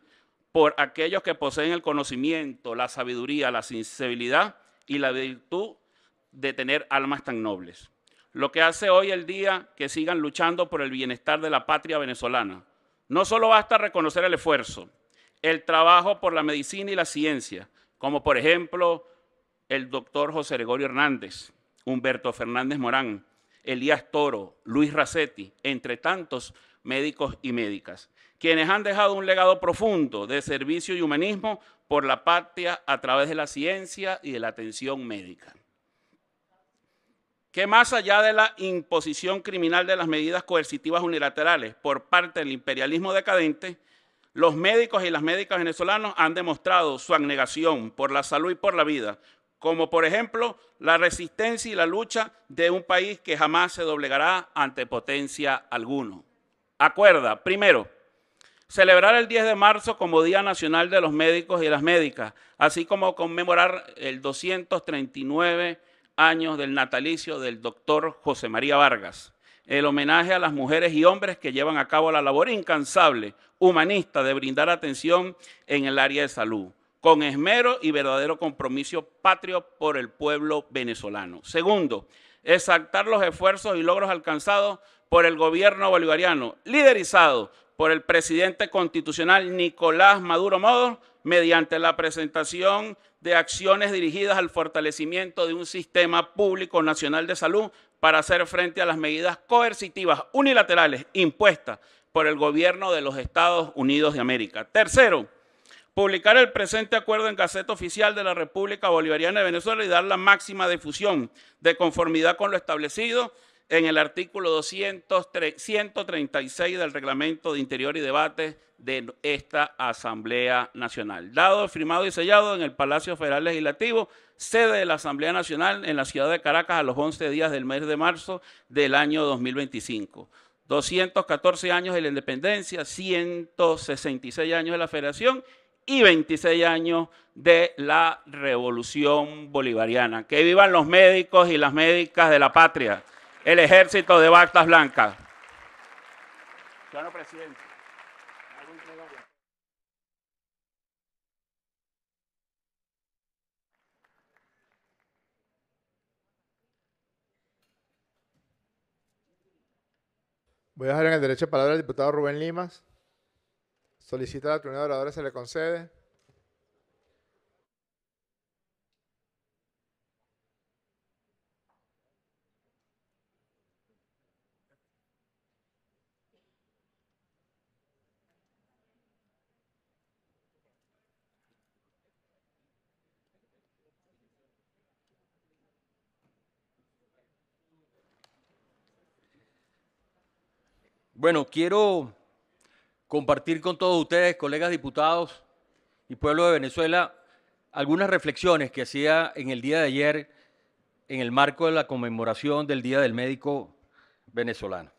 por aquellos que poseen el conocimiento, la sabiduría, la sensibilidad y la virtud de tener almas tan nobles. Lo que hace hoy el día que sigan luchando por el bienestar de la patria venezolana. No solo basta reconocer el esfuerzo, el trabajo por la medicina y la ciencia, como por ejemplo el doctor José Gregorio Hernández, Humberto Fernández Morán, Elías Toro, Luis Racetti, entre tantos médicos y médicas, quienes han dejado un legado profundo de servicio y humanismo por la patria a través de la ciencia y de la atención médica. Que más allá de la imposición criminal de las medidas coercitivas unilaterales por parte del imperialismo decadente, los médicos y las médicas venezolanos han demostrado su abnegación por la salud y por la vida, como por ejemplo la resistencia y la lucha de un país que jamás se doblegará ante potencia alguno. Acuerda, primero, celebrar el 10 de marzo como Día Nacional de los Médicos y las Médicas, así como conmemorar el 239 años del natalicio del doctor José María Vargas, el homenaje a las mujeres y hombres que llevan a cabo la labor incansable, humanista, de brindar atención en el área de salud, con esmero y verdadero compromiso patrio por el pueblo venezolano. Segundo, exaltar los esfuerzos y logros alcanzados por el gobierno bolivariano, liderizado por el presidente constitucional Nicolás Maduro Moros, mediante la presentación de acciones dirigidas al fortalecimiento de un sistema público nacional de salud para hacer frente a las medidas coercitivas unilaterales impuestas por el gobierno de los Estados Unidos de América. Tercero, publicar el presente acuerdo en Gaceta Oficial de la República Bolivariana de Venezuela y dar la máxima difusión de conformidad con lo establecido en el artículo 136 del Reglamento de Interior y Debate de esta Asamblea Nacional. Dado, firmado y sellado en el Palacio Federal Legislativo, sede de la Asamblea Nacional en la ciudad de Caracas a los 11 días del mes de marzo del año 2025. 214 años de la independencia, 166 años de la federación y 26 años de la revolución bolivariana. Que vivan los médicos y las médicas de la patria, el ejército de batas blancas. Señor presidente. Voy a dejar en el derecho de palabra al diputado Rubén Limas. Solicita la tribuna de oradores, se le concede. Bueno, quiero compartir con todos ustedes, colegas diputados y pueblo de Venezuela, algunas reflexiones que hacía en el día de ayer en el marco de la conmemoración del Día del Médico Venezolano.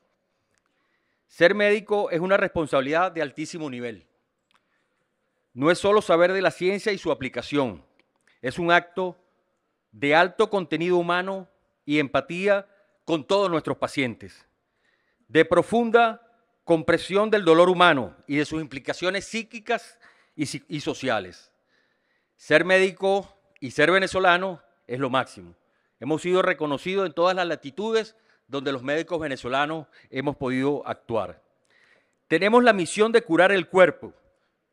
Ser médico es una responsabilidad de altísimo nivel. No es solo saber de la ciencia y su aplicación, es un acto de alto contenido humano y empatía con todos nuestros pacientes, de profunda comprensión del dolor humano y de sus implicaciones psíquicas y sociales. Ser médico y ser venezolano es lo máximo. Hemos sido reconocidos en todas las latitudes donde los médicos venezolanos hemos podido actuar. Tenemos la misión de curar el cuerpo,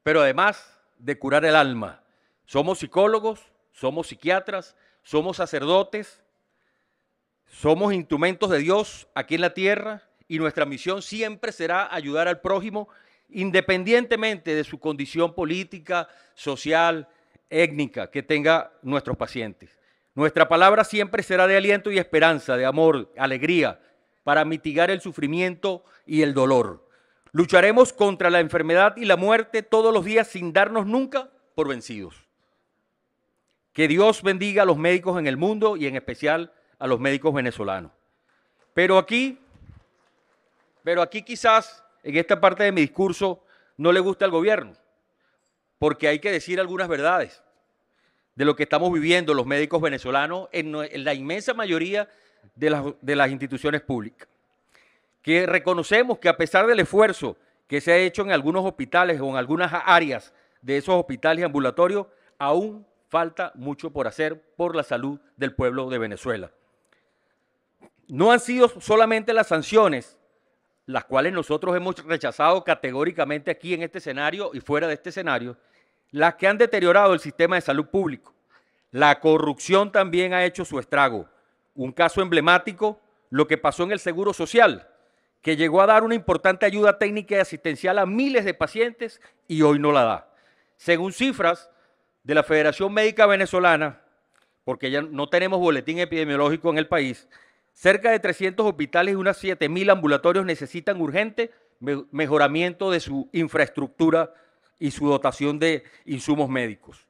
pero además de curar el alma. Somos psicólogos, somos psiquiatras, somos sacerdotes, somos instrumentos de Dios aquí en la tierra y nuestra misión siempre será ayudar al prójimo independientemente de su condición política, social, étnica que tenga nuestros pacientes. Nuestra palabra siempre será de aliento y esperanza, de amor, alegría, para mitigar el sufrimiento y el dolor. Lucharemos contra la enfermedad y la muerte todos los días sin darnos nunca por vencidos. Que Dios bendiga a los médicos en el mundo y en especial a los médicos venezolanos. Pero aquí quizás en esta parte de mi discurso no le gusta al gobierno, porque hay que decir algunas verdades de lo que estamos viviendo los médicos venezolanos en la inmensa mayoría de las instituciones públicas. Que reconocemos que a pesar del esfuerzo que se ha hecho en algunos hospitales o en algunas áreas de esos hospitales ambulatorios, aún falta mucho por hacer por la salud del pueblo de Venezuela. No han sido solamente las sanciones, las cuales nosotros hemos rechazado categóricamente aquí en este escenario y fuera de este escenario, las que han deteriorado el sistema de salud público. La corrupción también ha hecho su estrago. Un caso emblemático, lo que pasó en el Seguro Social, que llegó a dar una importante ayuda técnica y asistencial a miles de pacientes y hoy no la da. Según cifras de la Federación Médica Venezolana, porque ya no tenemos boletín epidemiológico en el país, cerca de 300 hospitales y unas 7.000 ambulatorios necesitan urgente mejoramiento de su infraestructura y su dotación de insumos médicos.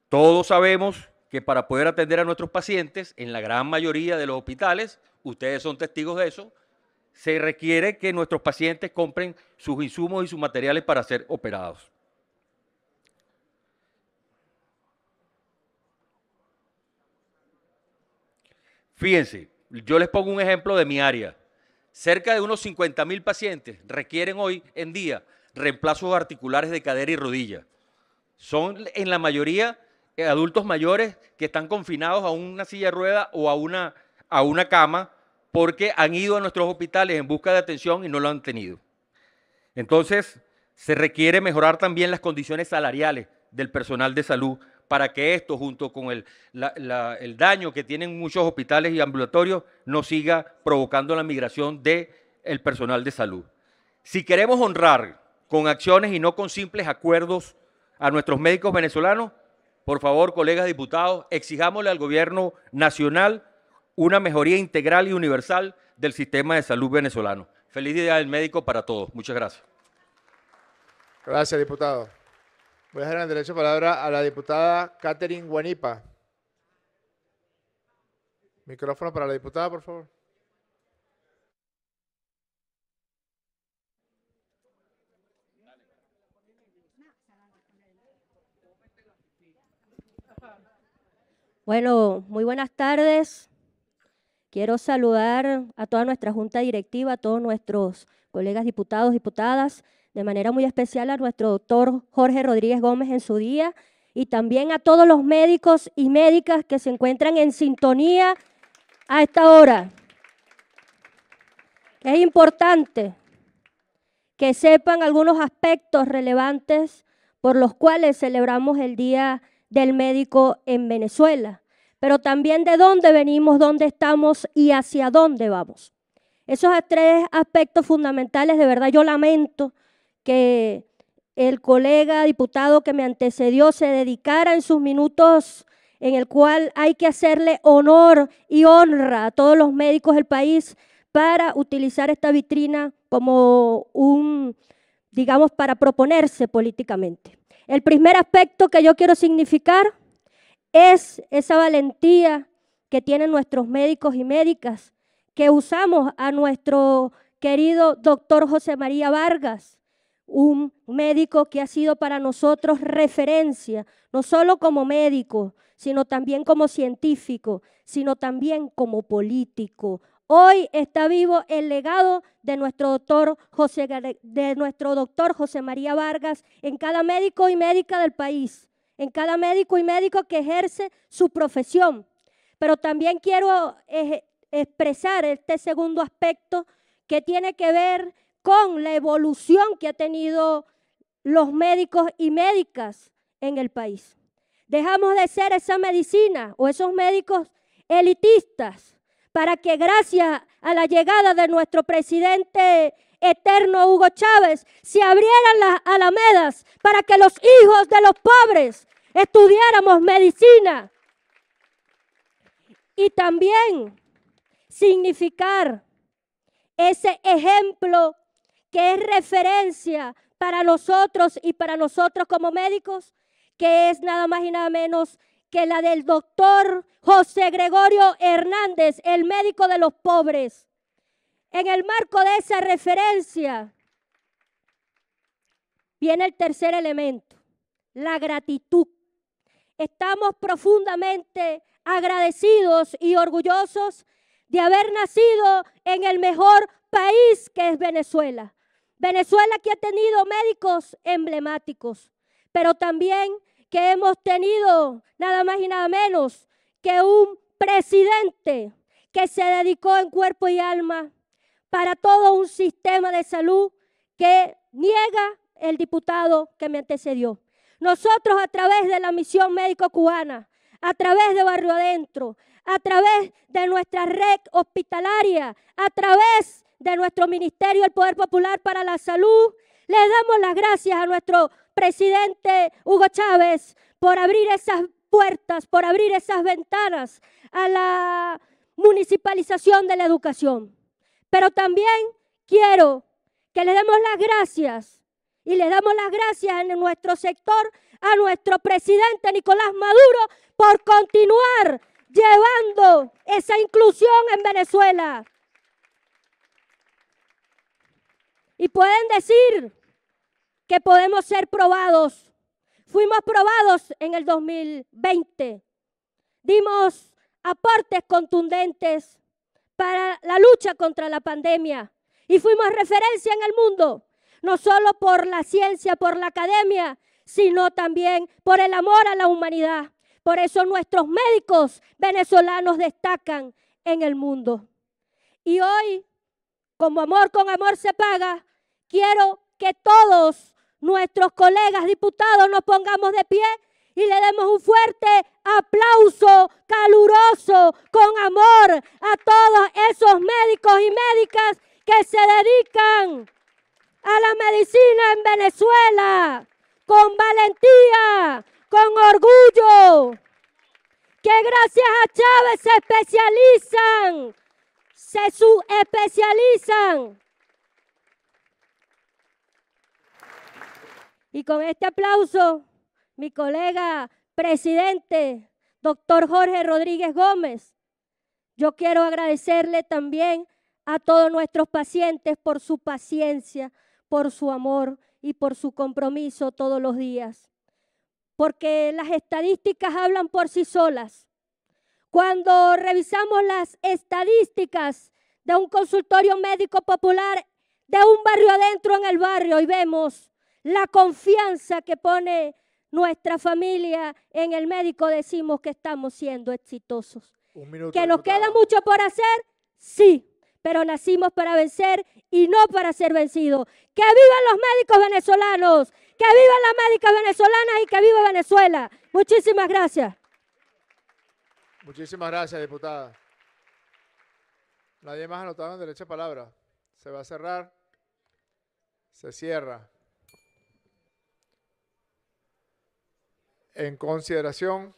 Todos sabemos que para poder atender a nuestros pacientes, en la gran mayoría de los hospitales, ustedes son testigos de eso, se requiere que nuestros pacientes compren sus insumos y sus materiales para ser operados. Fíjense, yo les pongo un ejemplo de mi área. Cerca de unos 50.000 pacientes requieren hoy en día reemplazos articulares de cadera y rodilla. Son en la mayoría adultos mayores que están confinados a una silla de ruedas o a una cama porque han ido a nuestros hospitales en busca de atención y no lo han tenido. Entonces, se requiere mejorar también las condiciones salariales del personal de salud para que esto, junto con el daño que tienen muchos hospitales y ambulatorios, no siga provocando la migración del personal de salud. Si queremos honrar con acciones y no con simples acuerdos a nuestros médicos venezolanos, por favor, colegas diputados, exijámosle al gobierno nacional una mejoría integral y universal del sistema de salud venezolano. Feliz Día del Médico para todos. Muchas gracias. Gracias, diputado. Voy a dejar en derecho de palabra a la diputada Catherine Guanipa. Micrófono para la diputada, por favor. Bueno, muy buenas tardes. Quiero saludar a toda nuestra junta directiva, a todos nuestros colegas diputados, diputadas, de manera muy especial a nuestro doctor Jorge Rodríguez Gómez en su día, y también a todos los médicos y médicas que se encuentran en sintonía a esta hora. Es importante que sepan algunos aspectos relevantes por los cuales celebramos el Día del Médico en Venezuela, pero también de dónde venimos, dónde estamos y hacia dónde vamos. Esos tres aspectos fundamentales, de verdad yo lamento que el colega diputado que me antecedió se dedicara en sus minutos en el cual hay que hacerle honor y honra a todos los médicos del país para utilizar esta vitrina como digamos, para proponerse políticamente. El primer aspecto que yo quiero significar es esa valentía que tienen nuestros médicos y médicas, que usamos a nuestro querido doctor José María Vargas, un médico que ha sido para nosotros referencia, no solo como médico, sino también como científico, sino también como político. Hoy está vivo el legado de nuestro doctor José María Vargas en cada médico y médica del país, en cada médico y médico que ejerce su profesión. Pero también quiero expresar este segundo aspecto que tiene que ver con la evolución que ha tenido los médicos y médicas en el país. Dejamos de ser esa medicina o esos médicos elitistas para que gracias a la llegada de nuestro presidente eterno Hugo Chávez se abrieran las alamedas para que los hijos de los pobres estudiáramos medicina. Y también significar ese ejemplo que es referencia para nosotros y para nosotros como médicos, que es nada más y nada menos que la del doctor José Gregorio Hernández, el médico de los pobres. En el marco de esa referencia viene el tercer elemento, la gratitud. Estamos profundamente agradecidos y orgullosos de haber nacido en el mejor país que es Venezuela. Venezuela que ha tenido médicos emblemáticos, pero también que hemos tenido nada más y nada menos que un presidente que se dedicó en cuerpo y alma para todo un sistema de salud que niega el diputado que me antecedió. Nosotros a través de la Misión Médico Cubana, a través de Barrio Adentro, a través de nuestra red hospitalaria, a través de nuestro Ministerio del Poder Popular para la Salud, le damos las gracias a nuestro presidente Hugo Chávez por abrir esas puertas, por abrir esas ventanas a la municipalización de la educación. Pero también quiero que le demos las gracias y le damos las gracias en nuestro sector a nuestro presidente Nicolás Maduro por continuar llevando esa inclusión en Venezuela. Y pueden decir que podemos ser probados. Fuimos probados en el 2020. Dimos aportes contundentes para la lucha contra la pandemia y fuimos referencia en el mundo, no solo por la ciencia, por la academia, sino también por el amor a la humanidad. Por eso nuestros médicos venezolanos destacan en el mundo. Y hoy, como amor con amor se paga, quiero que todos nuestros colegas diputados nos pongamos de pie y le demos un fuerte aplauso caluroso, con amor, a todos esos médicos y médicas que se dedican a la medicina en Venezuela, con valentía, con orgullo, que gracias a Chávez se subespecializan. Y con este aplauso, mi colega presidente, doctor Jorge Rodríguez Gómez, yo quiero agradecerle también a todos nuestros pacientes por su paciencia, por su amor y por su compromiso todos los días. Porque las estadísticas hablan por sí solas. Cuando revisamos las estadísticas de un consultorio médico popular, de un barrio adentro en el barrio, y vemos la confianza que pone nuestra familia en el médico, decimos que estamos siendo exitosos. ¿Que nos queda mucho por hacer? Sí, pero nacimos para vencer y no para ser vencidos. ¡Que vivan los médicos venezolanos! ¡Que vivan las médicas venezolanas y que viva Venezuela! Muchísimas gracias. Muchísimas gracias, diputada. Nadie más anotado en derecho a palabra. Se va a cerrar. Se cierra. En consideración,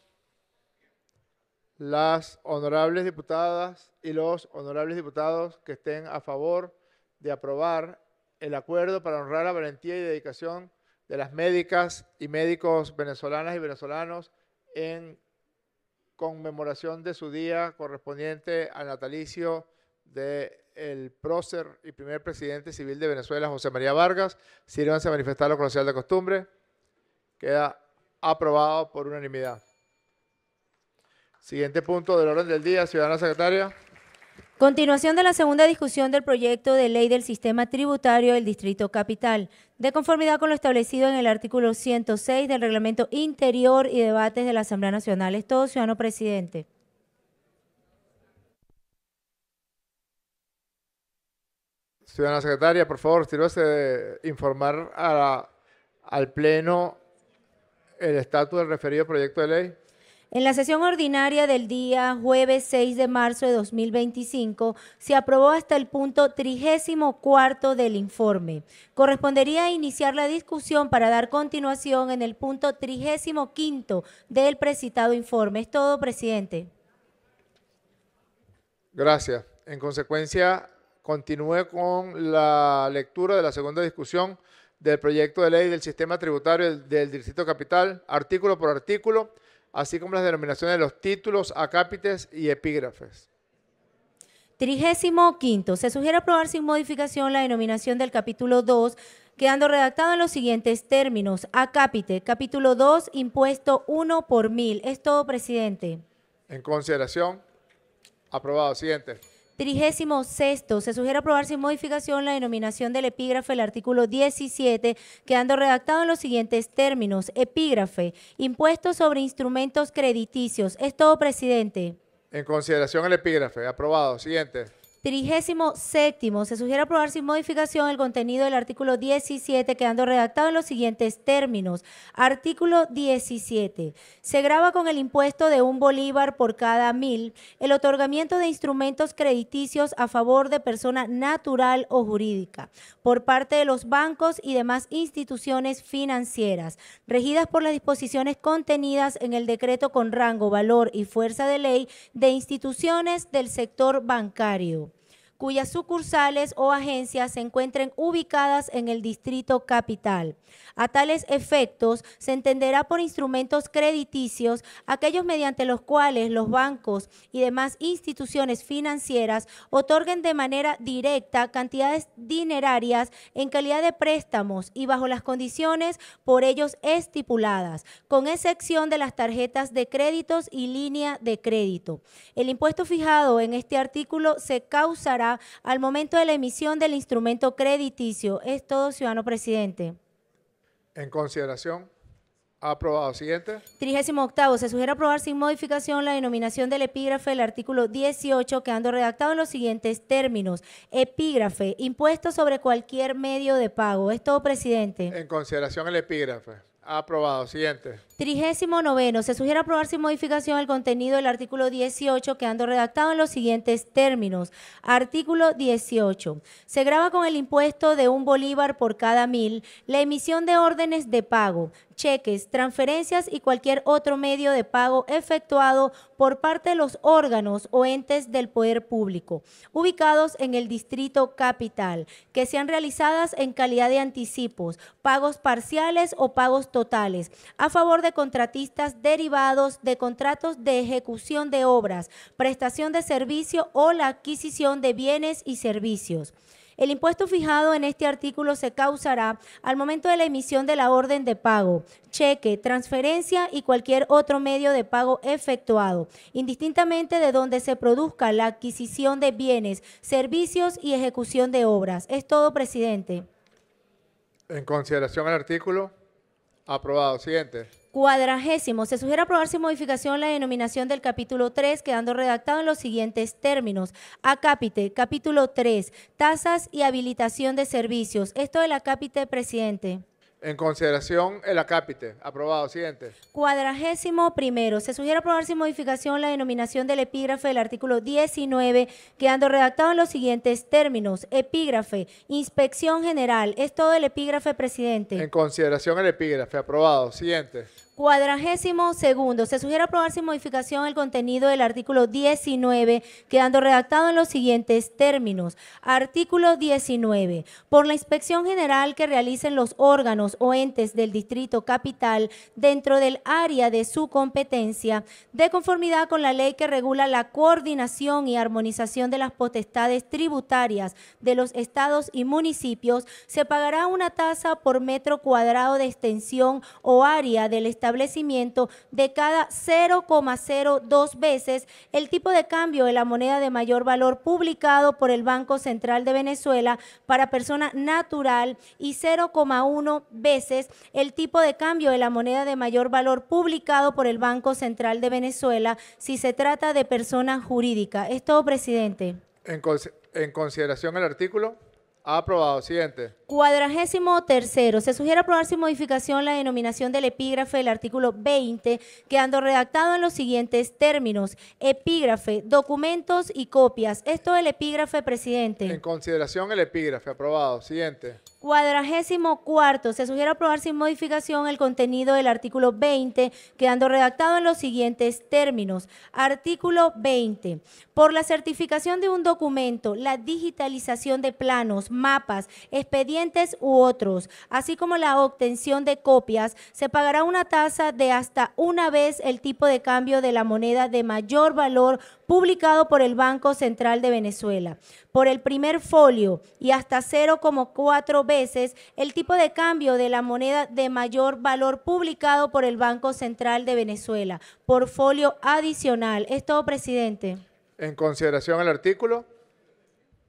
las honorables diputadas y los honorables diputados que estén a favor de aprobar el acuerdo para honrar la valentía y dedicación de las médicas y médicos venezolanas y venezolanos en conmemoración de su día correspondiente al natalicio del prócer y primer presidente civil de Venezuela, José María Vargas. Sírvanse a manifestar lo conocido de costumbre. Queda aprobado por unanimidad. Siguiente punto del orden del día, ciudadana secretaria. Continuación de la segunda discusión del proyecto de ley del sistema tributario del Distrito Capital, de conformidad con lo establecido en el artículo 106 del Reglamento Interior y Debates de la Asamblea Nacional. Es todo, ciudadano presidente. Ciudadana secretaria, por favor, sírvase de informar al Pleno el estatus del referido proyecto de ley. En la sesión ordinaria del día jueves 6 de marzo de 2025 se aprobó hasta el punto 34 del informe. Correspondería iniciar la discusión para dar continuación en el punto 35 del precitado informe. Es todo, presidente. Gracias. En consecuencia, continúe con la lectura de la segunda discusión del proyecto de ley del sistema tributario del Distrito Capital, artículo por artículo, así como las denominaciones de los títulos, acápites y epígrafes. 35. Se sugiere aprobar sin modificación la denominación del capítulo 2, quedando redactado en los siguientes términos. Acápite, capítulo 2, impuesto 1 por 1000. Es todo, presidente. En consideración, aprobado. Siguiente. 36. Se sugiere aprobar sin modificación la denominación del epígrafe del artículo 17, quedando redactado en los siguientes términos. Epígrafe, impuesto sobre instrumentos crediticios. Es todo, presidente. En consideración el epígrafe. Aprobado. Siguiente. 37. Se sugiere aprobar sin modificación el contenido del artículo 17, quedando redactado en los siguientes términos. Artículo 17. Se grava con el impuesto de 1 bolívar por cada 1000 el otorgamiento de instrumentos crediticios a favor de persona natural o jurídica por parte de los bancos y demás instituciones financieras, regidas por las disposiciones contenidas en el decreto con rango, valor y fuerza de ley de instituciones del sector bancario, cuyas sucursales o agencias se encuentren ubicadas en el Distrito Capital. A tales efectos, se entenderá por instrumentos crediticios aquellos mediante los cuales los bancos y demás instituciones financieras otorguen de manera directa cantidades dinerarias en calidad de préstamos y bajo las condiciones por ellos estipuladas, con excepción de las tarjetas de créditos y línea de crédito. El impuesto fijado en este artículo se causará al momento de la emisión del instrumento crediticio. Es todo, ciudadano presidente. En consideración, aprobado. Siguiente. 38. Se sugiere aprobar sin modificación la denominación del epígrafe del artículo 18, quedando redactado en los siguientes términos. Epígrafe, impuesto sobre cualquier medio de pago. Es todo, presidente. En consideración el epígrafe. Aprobado. Siguiente. 39. Se sugiere aprobar sin modificación el contenido del artículo 18, quedando redactado en los siguientes términos. Artículo 18. Se grava con el impuesto de 1 bolívar por cada 1000 la emisión de órdenes de pago, cheques, transferencias y cualquier otro medio de pago efectuado por parte de los órganos o entes del poder público, ubicados en el Distrito Capital, que sean realizadas en calidad de anticipos, pagos parciales o pagos totales, a favor de contratistas derivados de contratos de ejecución de obras, prestación de servicio o la adquisición de bienes y servicios. El impuesto fijado en este artículo se causará al momento de la emisión de la orden de pago, cheque, transferencia y cualquier otro medio de pago efectuado, indistintamente de donde se produzca la adquisición de bienes, servicios y ejecución de obras. Es todo, presidente. En consideración el artículo, aprobado. Siguiente. 40. Se sugiere aprobar sin modificación la denominación del capítulo 3, quedando redactado en los siguientes términos. Acápite, capítulo 3, tasas y habilitación de servicios. Esto del acápite, presidente. En consideración el acápite. Aprobado. Siguiente. 41. Se sugiere aprobar sin modificación la denominación del epígrafe del artículo 19, quedando redactado en los siguientes términos. Epígrafe, inspección general. Es todo el epígrafe, presidente. En consideración el epígrafe. Aprobado. Siguiente. 42º. Se sugiere aprobar sin modificación el contenido del artículo 19, quedando redactado en los siguientes términos. Artículo 19. Por la inspección general que realicen los órganos o entes del Distrito Capital dentro del área de su competencia, de conformidad con la ley que regula la coordinación y armonización de las potestades tributarias de los estados y municipios, se pagará una tasa por metro cuadrado de extensión o área del establecimiento de cada 0,02 veces el tipo de cambio de la moneda de mayor valor publicado por el Banco Central de Venezuela para persona natural y 0,1 veces el tipo de cambio de la moneda de mayor valor publicado por el Banco Central de Venezuela si se trata de persona jurídica. Es todo, presidente. En consideración el artículo. Aprobado. Siguiente. 43º. Se sugiere aprobar sin modificación la denominación del epígrafe del artículo 20, quedando redactado en los siguientes términos. Epígrafe, documentos y copias. Esto del epígrafe, presidente. En consideración el epígrafe. Aprobado. Siguiente. 44º. Se sugiere aprobar sin modificación el contenido del artículo 20, quedando redactado en los siguientes términos. Artículo 20. Por la certificación de un documento, la digitalización de planos, mapas, expedientes u otros, así como la obtención de copias, se pagará una tasa de hasta una vez el tipo de cambio de la moneda de mayor valor publicado por el Banco Central de Venezuela. Por el primer folio y hasta 0,4 veces el tipo de cambio de la moneda de mayor valor publicado por el Banco Central de Venezuela. Por folio adicional. Es todo, presidente. En consideración el artículo.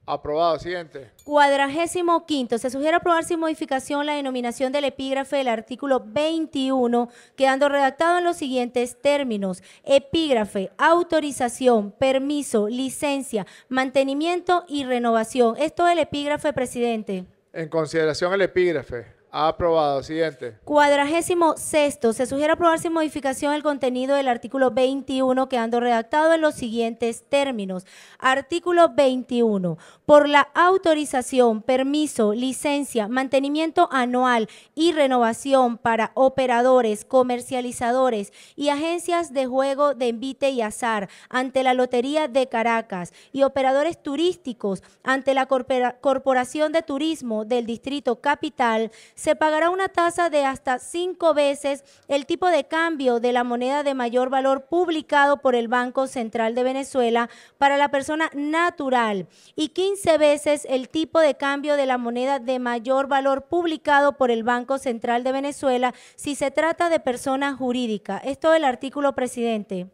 Aprobado. Siguiente. 45º. Se sugiere aprobar sin modificación la denominación del epígrafe del artículo 21, quedando redactado en los siguientes términos. Epígrafe, autorización, permiso, licencia, mantenimiento y renovación. Esto es el epígrafe, presidente. En consideración el epígrafe. Aprobado. Siguiente. 46º. Se sugiere aprobar sin modificación el contenido del artículo 21, quedando redactado en los siguientes términos. Artículo 21. Por la autorización, permiso, licencia, mantenimiento anual y renovación para operadores, comercializadores y agencias de juego de envite y azar ante la Lotería de Caracas y operadores turísticos ante la Corporación de Turismo del Distrito Capital, se pagará una tasa de hasta 5 veces el tipo de cambio de la moneda de mayor valor publicado por el Banco Central de Venezuela para la persona natural y 15 veces el tipo de cambio de la moneda de mayor valor publicado por el Banco Central de Venezuela si se trata de persona jurídica. Esto del artículo, presidente.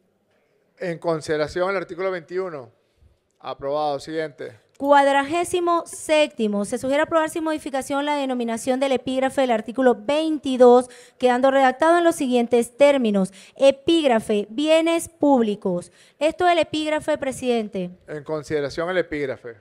En consideración el artículo 21. Aprobado. Siguiente. 47º. Se sugiere aprobar sin modificación la denominación del epígrafe del artículo 22, quedando redactado en los siguientes términos. Epígrafe, bienes públicos. Esto del epígrafe, presidente. En consideración el epígrafe.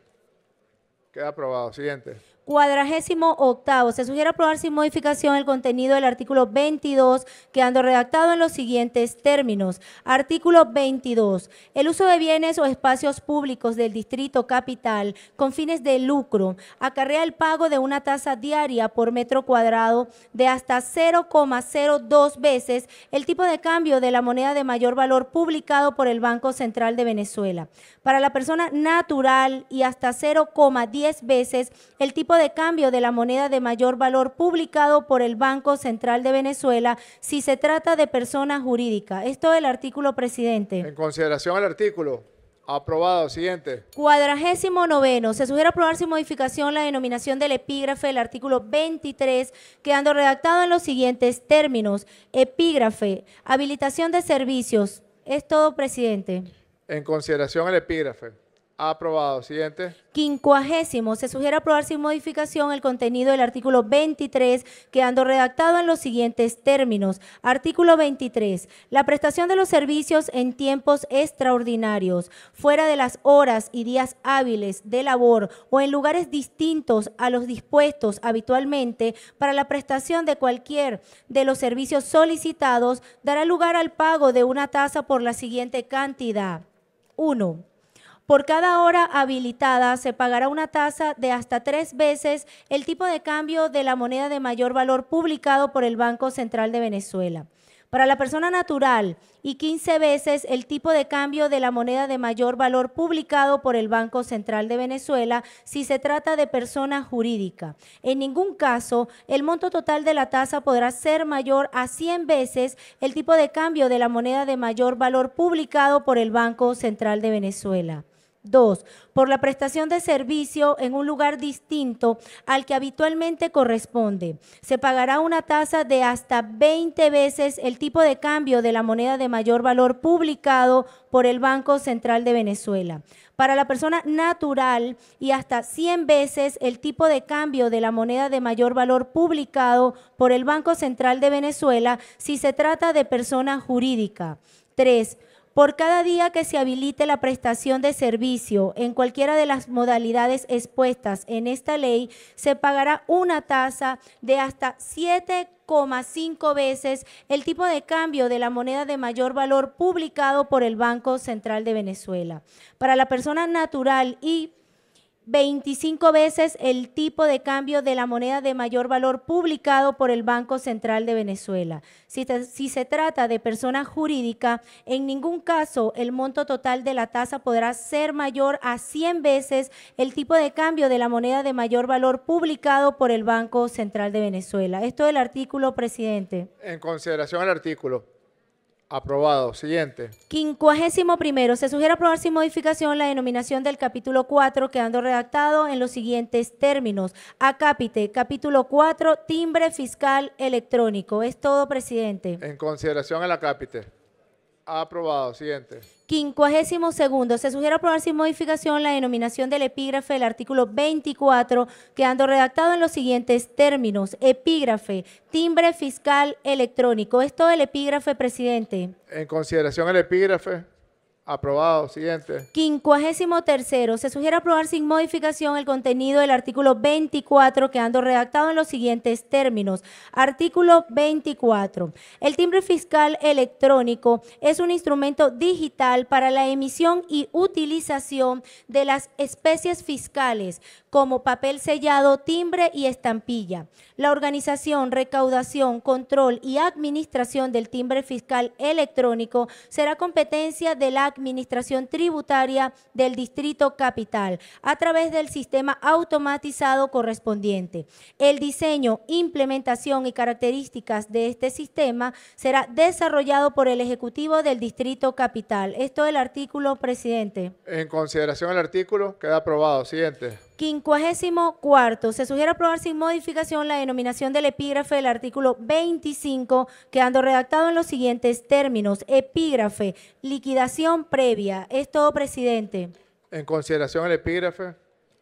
Queda aprobado. Siguiente. 48º. Se sugiere aprobar sin modificación el contenido del artículo 22, quedando redactado en los siguientes términos. Artículo 22. El uso de bienes o espacios públicos del Distrito Capital con fines de lucro acarrea el pago de una tasa diaria por metro cuadrado de hasta 0,02 veces el tipo de cambio de la moneda de mayor valor publicado por el Banco Central de Venezuela. Para la persona natural y hasta 0,10 veces el tipo de cambio de la moneda de mayor valor publicado por el Banco Central de Venezuela si se trata de persona jurídica. Esto del artículo, presidente. En consideración el artículo. Aprobado. Siguiente. 49º. Se sugiere aprobar sin modificación la denominación del epígrafe del artículo 23, quedando redactado en los siguientes términos. Epígrafe, habilitación de servicios. Es todo, presidente. En consideración el epígrafe. Aprobado. Siguiente. 50º. Se sugiere aprobar sin modificación el contenido del artículo 23, quedando redactado en los siguientes términos. Artículo 23. La prestación de los servicios en tiempos extraordinarios, fuera de las horas y días hábiles de labor o en lugares distintos a los dispuestos habitualmente para la prestación de cualquier de los servicios solicitados, dará lugar al pago de una tasa por la siguiente cantidad. 1. Por cada hora habilitada se pagará una tasa de hasta 3 veces el tipo de cambio de la moneda de mayor valor publicado por el Banco Central de Venezuela. Para la persona natural y 15 veces el tipo de cambio de la moneda de mayor valor publicado por el Banco Central de Venezuela si se trata de persona jurídica. En ningún caso, el monto total de la tasa podrá ser mayor a 100 veces el tipo de cambio de la moneda de mayor valor publicado por el Banco Central de Venezuela. 2. Por la prestación de servicio en un lugar distinto al que habitualmente corresponde. Se pagará una tasa de hasta 20 veces el tipo de cambio de la moneda de mayor valor publicado por el Banco Central de Venezuela. Para la persona natural y hasta 100 veces el tipo de cambio de la moneda de mayor valor publicado por el Banco Central de Venezuela si se trata de persona jurídica. 3. Por cada día que se habilite la prestación de servicio en cualquiera de las modalidades expuestas en esta ley, se pagará una tasa de hasta 7,5 veces el tipo de cambio de la moneda de mayor valor publicado por el Banco Central de Venezuela. Para la persona natural y 25 veces el tipo de cambio de la moneda de mayor valor publicado por el Banco Central de Venezuela. Si se trata de persona jurídica, en ningún caso el monto total de la tasa podrá ser mayor a 100 veces el tipo de cambio de la moneda de mayor valor publicado por el Banco Central de Venezuela. Esto es el artículo, presidente. En consideración al artículo. Aprobado. Siguiente. 51. Se sugiere aprobar sin modificación la denominación del capítulo 4, quedando redactado en los siguientes términos. Acápite, capítulo 4, timbre fiscal electrónico. Es todo, presidente. En consideración al acápite. Aprobado. Siguiente. 52. Se sugiere aprobar sin modificación la denominación del epígrafe del artículo 24, quedando redactado en los siguientes términos. Epígrafe, timbre fiscal electrónico. Es todo el epígrafe, presidente. En consideración al epígrafe. Aprobado. Siguiente. 53. Se sugiere aprobar sin modificación el contenido del artículo 24, quedando redactado en los siguientes términos. Artículo 24. El timbre fiscal electrónico es un instrumento digital para la emisión y utilización de las especies fiscales como papel sellado, timbre y estampilla. La organización, recaudación, control y administración del timbre fiscal electrónico será competencia de la Administración Tributaria del Distrito Capital a través del sistema automatizado correspondiente. El diseño, implementación y características de este sistema será desarrollado por el Ejecutivo del Distrito Capital. Esto es el artículo, presidente. En consideración al artículo, queda aprobado. Siguiente. 54. Se sugiere aprobar sin modificación la denominación del epígrafe del artículo 25, quedando redactado en los siguientes términos. Epígrafe, liquidación previa. Es todo, presidente. En consideración al epígrafe.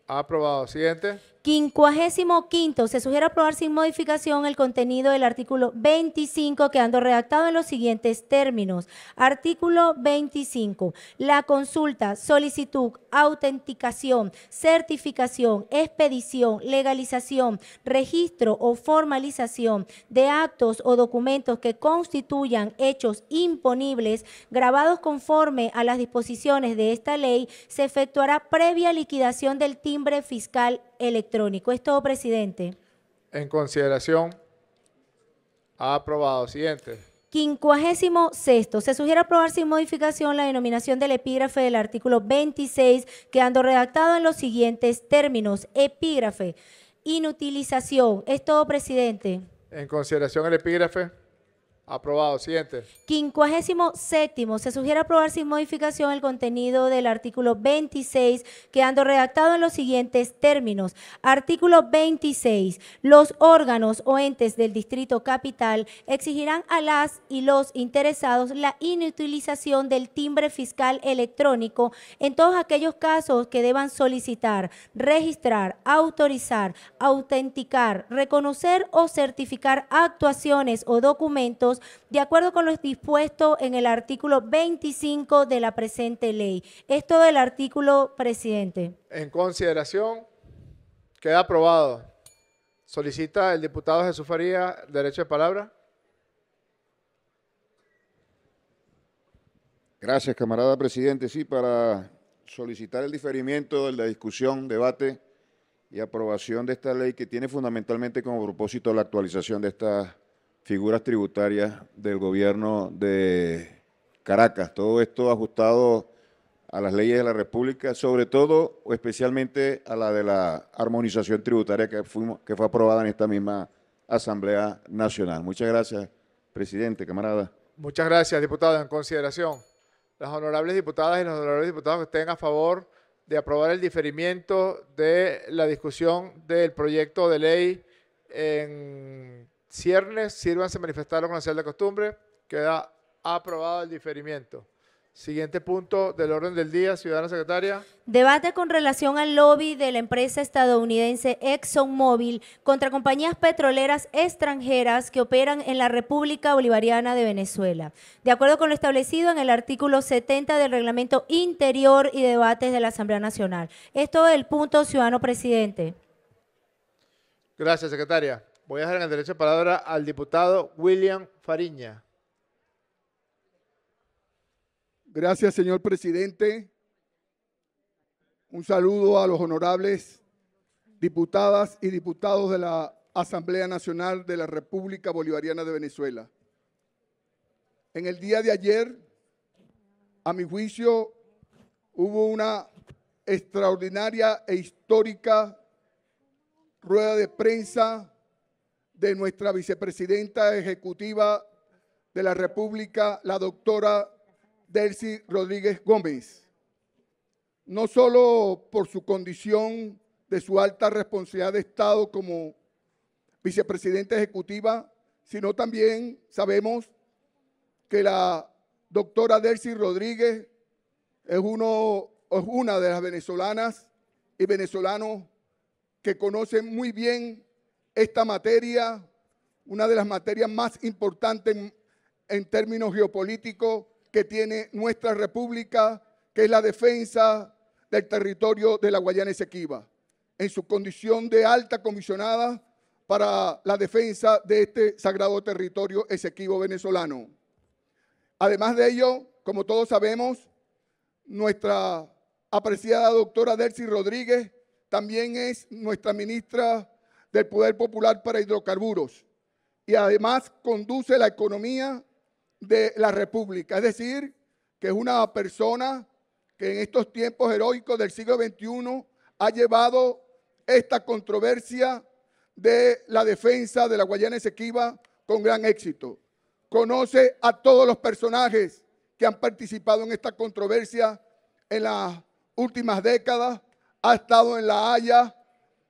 Aprobado. Siguiente. 55. Se sugiere aprobar sin modificación el contenido del artículo 25, quedando redactado en los siguientes términos. Artículo 25. La consulta, solicitud, autenticación, certificación, expedición, legalización, registro o formalización de actos o documentos que constituyan hechos imponibles grabados conforme a las disposiciones de esta ley se efectuará previa liquidación del timbre fiscal electrónico. Es todo, presidente. En consideración. Aprobado. Siguiente. 56. Se sugiere aprobar sin modificación la denominación del epígrafe del artículo 26, quedando redactado en los siguientes términos. Epígrafe, inutilización. Es todo, presidente. En consideración el epígrafe. Aprobado. Siguiente. 57. Se sugiere aprobar sin modificación el contenido del artículo 26, quedando redactado en los siguientes términos. Artículo 26. Los órganos o entes del Distrito Capital exigirán a las y los interesados la inutilización del timbre fiscal electrónico en todos aquellos casos que deban solicitar, registrar, autorizar, autenticar, reconocer o certificar actuaciones o documentos de acuerdo con lo dispuesto en el artículo 25 de la presente ley. Es todo el artículo, presidente. En consideración, queda aprobado. Solicita el diputado Jesús Faría derecho de palabra. Gracias, camarada presidente. Sí, para solicitar el diferimiento de la discusión, debate y aprobación de esta ley que tiene fundamentalmente como propósito la actualización de estas figuras tributarias del gobierno de Caracas. Todo esto ajustado a las leyes de la República, sobre todo o especialmente a la de la armonización tributaria que fue aprobada en esta misma Asamblea Nacional. Muchas gracias, presidente, camarada. Muchas gracias, diputado. En consideración, las honorables diputadas y los honorables diputados que estén a favor de aprobar el diferimiento de la discusión del proyecto de ley en ciernes, sírvanse a manifestarlo con la señal de costumbre. Queda aprobado el diferimiento. Siguiente punto del orden del día, ciudadana secretaria. Debate con relación al lobby de la empresa estadounidense ExxonMobil contra compañías petroleras extranjeras que operan en la República Bolivariana de Venezuela. De acuerdo con lo establecido en el artículo 70 del Reglamento Interior y Debates de la Asamblea Nacional. Esto es el punto, ciudadano presidente. Gracias, secretaria. Voy a dejar en el derecho de palabra al diputado William Fariña. Gracias, señor presidente. Un saludo a los honorables diputadas y diputados de la Asamblea Nacional de la República Bolivariana de Venezuela. En el día de ayer, a mi juicio, hubo una extraordinaria e histórica rueda de prensa de nuestra vicepresidenta ejecutiva de la República, la doctora Delcy Rodríguez Gómez, no solo por su condición de su alta responsabilidad de Estado como vicepresidenta ejecutiva, sino también sabemos que la doctora Delcy Rodríguez es una de las venezolanas y venezolanos que conocen muy bien esta materia, una de las materias más importantes en términos geopolíticos que tiene nuestra república, que es la defensa del territorio de la Guayana Esequiba, en su condición de alta comisionada para la defensa de este sagrado territorio esequibo venezolano. Además de ello, como todos sabemos, nuestra apreciada doctora Delcy Rodríguez también es nuestra ministra del Poder Popular para Hidrocarburos y además conduce la economía de la República, es decir, que es una persona que en estos tiempos heroicos del siglo XXI ha llevado esta controversia de la defensa de la Guayana Esequiba con gran éxito. Conoce a todos los personajes que han participado en esta controversia en las últimas décadas, ha estado en La Haya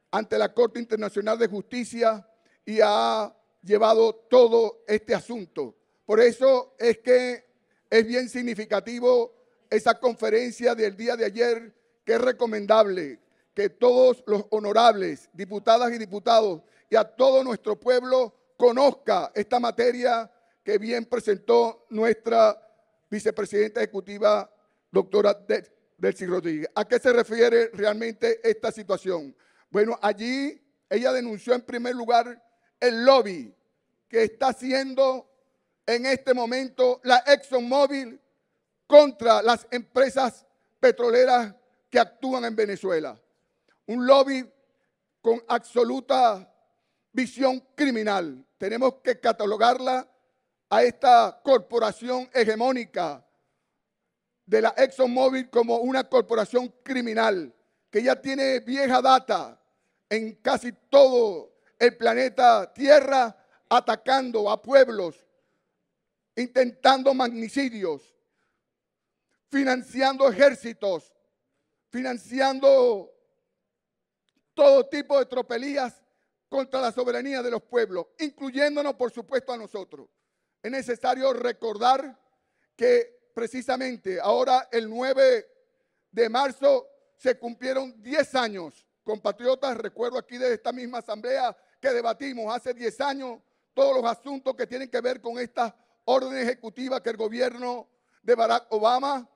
ante la Corte Internacional de Justicia y ha llevado todo este asunto. Por eso es que es bien significativo esa conferencia del día de ayer, que es recomendable que todos los honorables diputadas y diputados y a todo nuestro pueblo conozca esta materia que bien presentó nuestra vicepresidenta ejecutiva, doctora Delcy Rodríguez. ¿A qué se refiere realmente esta situación? Bueno, allí ella denunció en primer lugar el lobby que está haciendo en este momento la ExxonMobil contra las empresas petroleras que actúan en Venezuela. Un lobby con absoluta visión criminal. Tenemos que catalogarla a esta corporación hegemónica de la ExxonMobil como una corporación criminal que ya tiene vieja data en casi todo el planeta Tierra, atacando a pueblos, intentando magnicidios, financiando ejércitos, financiando todo tipo de tropelías contra la soberanía de los pueblos, incluyéndonos, por supuesto, a nosotros. Es necesario recordar que precisamente ahora, el 9 de marzo, se cumplieron 10 años. Compatriotas, recuerdo aquí de esta misma asamblea que debatimos hace 10 años todos los asuntos que tienen que ver con estas órdenes ejecutivas que el gobierno de Barack Obama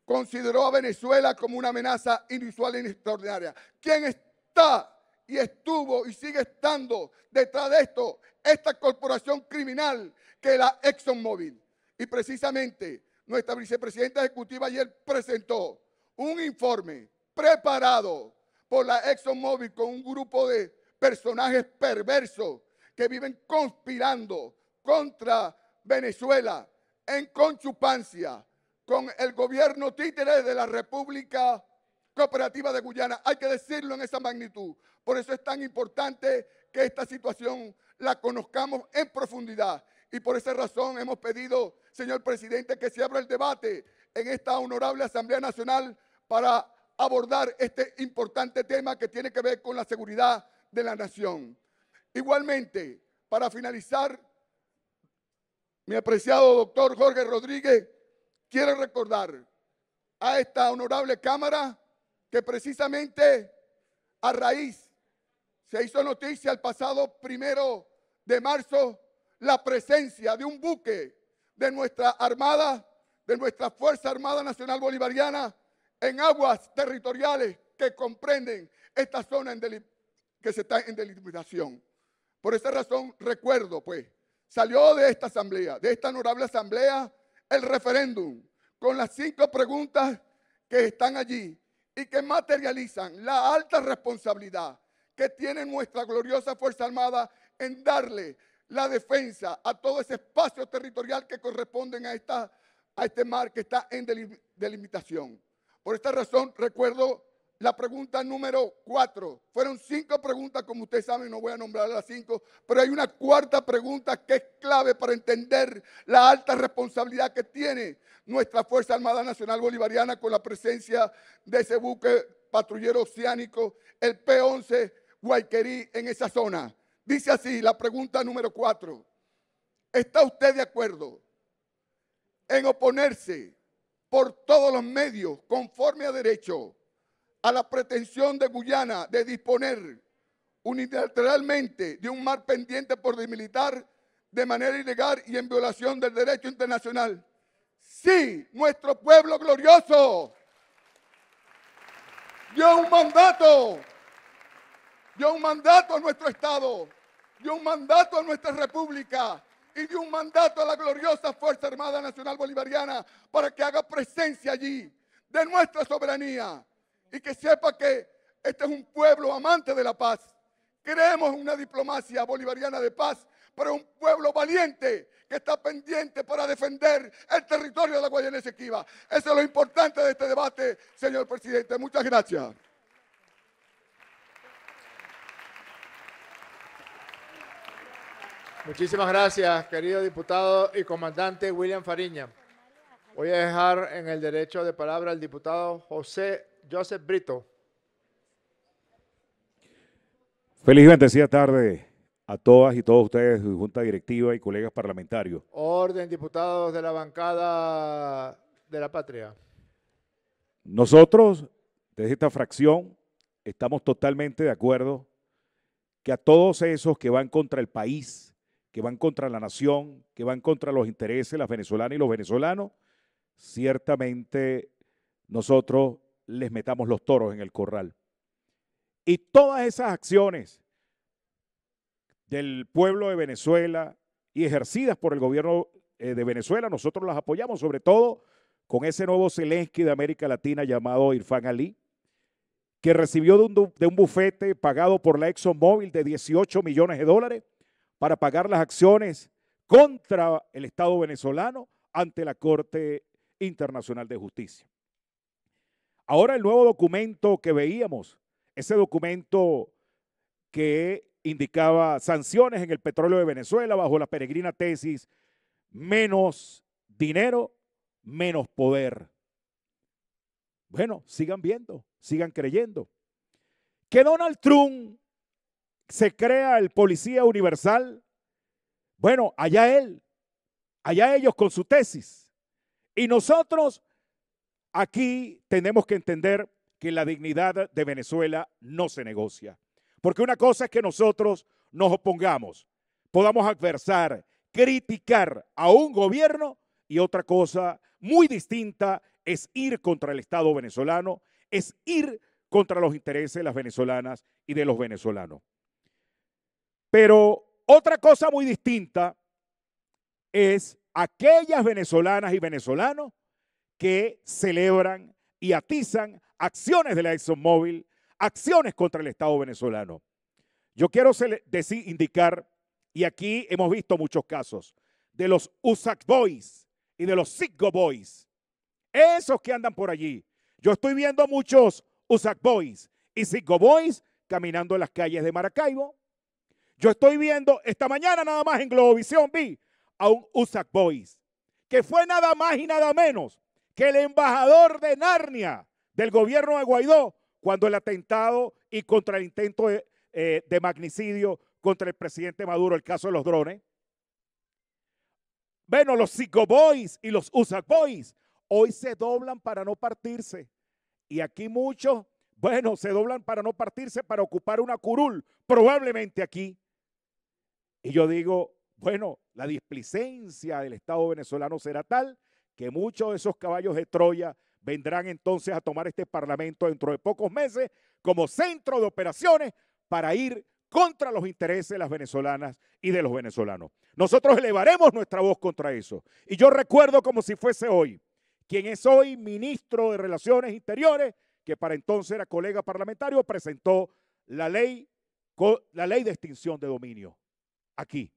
consideró a Venezuela como una amenaza inusual y extraordinaria. ¿Quién está y estuvo y sigue estando detrás de esto? Esta corporación criminal que es la ExxonMobil. Y precisamente nuestra vicepresidenta ejecutiva ayer presentó un informe preparado por la ExxonMobil con un grupo de personajes perversos que viven conspirando contra Venezuela en conchupancia con el gobierno títere de la República Cooperativa de Guyana. Hay que decirlo en esa magnitud. Por eso es tan importante que esta situación la conozcamos en profundidad. Y por esa razón hemos pedido, señor presidente, que se abra el debate en esta honorable Asamblea Nacional para abordar este importante tema que tiene que ver con la seguridad de la nación. Igualmente, para finalizar, mi apreciado doctor Jorge Rodríguez quiere recordar a esta honorable Cámara que precisamente a raíz se hizo noticia el pasado 1 de marzo la presencia de un buque de nuestra Armada, de nuestra Fuerza Armada Nacional Bolivariana, en aguas territoriales que comprenden esta zona que se está en delimitación. Por esa razón recuerdo, pues, salió de esta asamblea, de esta honorable asamblea, el referéndum con las 5 preguntas que están allí y que materializan la alta responsabilidad que tiene nuestra gloriosa Fuerza Armada en darle la defensa a todo ese espacio territorial que corresponden a este mar que está en delimitación. Por esta razón recuerdo la pregunta número 4. Fueron 5 preguntas, como ustedes saben, no voy a nombrar las 5, pero hay una 4ª pregunta que es clave para entender la alta responsabilidad que tiene nuestra Fuerza Armada Nacional Bolivariana con la presencia de ese buque patrullero oceánico, el P-11 Guayquerí, en esa zona. Dice así la pregunta número 4. ¿Está usted de acuerdo en oponerse por todos los medios, conforme a derecho, a la pretensión de Guyana de disponer unilateralmente de un mar pendiente por delimitar de manera ilegal y en violación del derecho internacional? Sí, nuestro pueblo glorioso dio un mandato a nuestro Estado, dio un mandato a nuestra República y dio un mandato a la gloriosa Fuerza Armada Nacional Bolivariana para que haga presencia allí de nuestra soberanía y que sepa que este es un pueblo amante de la paz. Creemos en una diplomacia bolivariana de paz, pero un pueblo valiente que está pendiente para defender el territorio de la Guayana Esequiba. Eso es lo importante de este debate, señor presidente. Muchas gracias. Muchísimas gracias, querido diputado y comandante William Fariña. Voy a dejar en el derecho de palabra al diputado Joseph Brito. Feliz y bendecida tarde a todas y todos ustedes, Junta Directiva y colegas parlamentarios. Orden, diputados de la bancada de la Patria. Nosotros, desde esta fracción, estamos totalmente de acuerdo que a todos esos que van contra el país, que van contra la nación, que van contra los intereses de las venezolanas y los venezolanos, ciertamente nosotros les metamos los toros en el corral. Y todas esas acciones del pueblo de Venezuela y ejercidas por el gobierno de Venezuela, nosotros las apoyamos, sobre todo con ese nuevo Zelensky de América Latina llamado Irfan Ali, que recibió de un bufete pagado por la ExxonMobil de $18 millones para pagar las acciones contra el Estado venezolano ante la Corte Internacional de Justicia. Ahora el nuevo documento que veíamos, ese documento que indicaba sanciones en el petróleo de Venezuela bajo la peregrina tesis menos dinero, menos poder. Bueno, sigan viendo, sigan creyendo. Que Donald Trump se crea el policía universal, bueno, allá él, allá ellos con su tesis. Y nosotros aquí tenemos que entender que la dignidad de Venezuela no se negocia. Porque una cosa es que nosotros nos opongamos, podamos adversar, criticar a un gobierno, y otra cosa muy distinta es ir contra el Estado venezolano, es ir contra los intereses de las venezolanas y de los venezolanos. Pero otra cosa muy distinta es aquellas venezolanas y venezolanos que celebran y atizan acciones de la ExxonMobil, acciones contra el Estado venezolano. Yo quiero indicar Y aquí hemos visto muchos casos de los USAC Boys y de los Citgo Boys. Esos que andan por allí. Yo estoy viendo muchos USAC Boys y Citgo Boys caminando en las calles de Maracaibo. Yo estoy viendo, esta mañana nada más en Globovisión vi a un USAC Boys, que fue nada más y nada menos que el embajador de Narnia del gobierno de Guaidó cuando el atentado y contra el intento de magnicidio contra el presidente Maduro, el caso de los drones. Bueno, los Citgo Boys y los USAC Boys hoy se doblan para no partirse. Y aquí muchos, bueno, se doblan para no partirse, para ocupar una curul, probablemente aquí. Y yo digo, bueno, la displicencia del Estado venezolano será tal que muchos de esos caballos de Troya vendrán entonces a tomar este parlamento dentro de pocos meses como centro de operaciones para ir contra los intereses de las venezolanas y de los venezolanos. Nosotros elevaremos nuestra voz contra eso. Y yo recuerdo como si fuese hoy, quien es hoy ministro de Relaciones Interiores, que para entonces era colega parlamentario, presentó la ley de extinción de dominio aquí.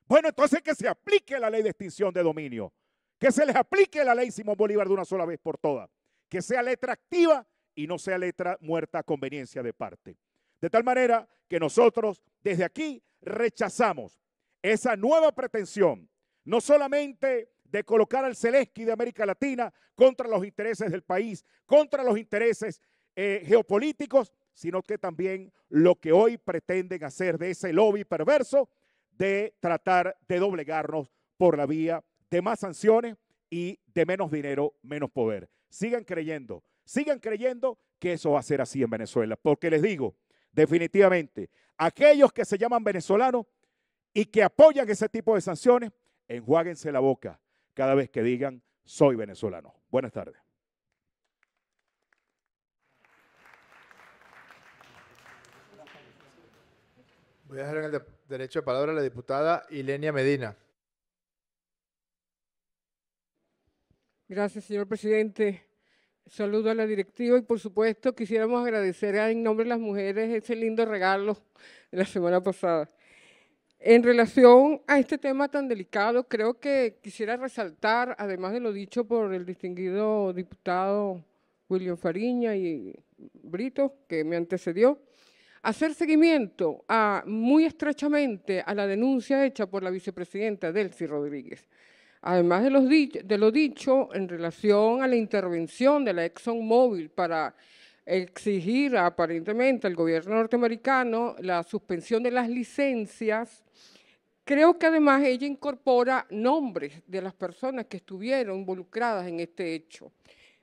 Bueno, entonces que se aplique la ley de extinción de dominio, que se les aplique la ley Simón Bolívar de una sola vez por todas, que sea letra activa y no sea letra muerta a conveniencia de parte. De tal manera que nosotros desde aquí rechazamos esa nueva pretensión, no solamente de colocar al Zelensky de América Latina contra los intereses del país, contra los intereses geopolíticos, sino que también lo que hoy pretenden hacer de ese lobby perverso de tratar de doblegarnos por la vía de más sanciones y de menos dinero, menos poder. Sigan creyendo que eso va a ser así en Venezuela, porque les digo, definitivamente, aquellos que se llaman venezolanos y que apoyan ese tipo de sanciones, enjuáguense la boca cada vez que digan soy venezolano. Buenas tardes. Voy a dejar en el derecho de palabra a la diputada Ilenia Medina. Gracias, señor presidente. Saludo a la directiva y, por supuesto, quisiéramos agradecer en nombre de las mujeres ese lindo regalo de la semana pasada. En relación a este tema tan delicado, creo que quisiera resaltar, además de lo dicho por el distinguido diputado William Fariña y Brito, que me antecedió, hacer seguimiento muy estrechamente a la denuncia hecha por la vicepresidenta Delcy Rodríguez. Además de lo dicho en relación a la intervención de la ExxonMobil para exigir aparentemente al gobierno norteamericano la suspensión de las licencias, creo que además ella incorpora nombres de las personas que estuvieron involucradas en este hecho.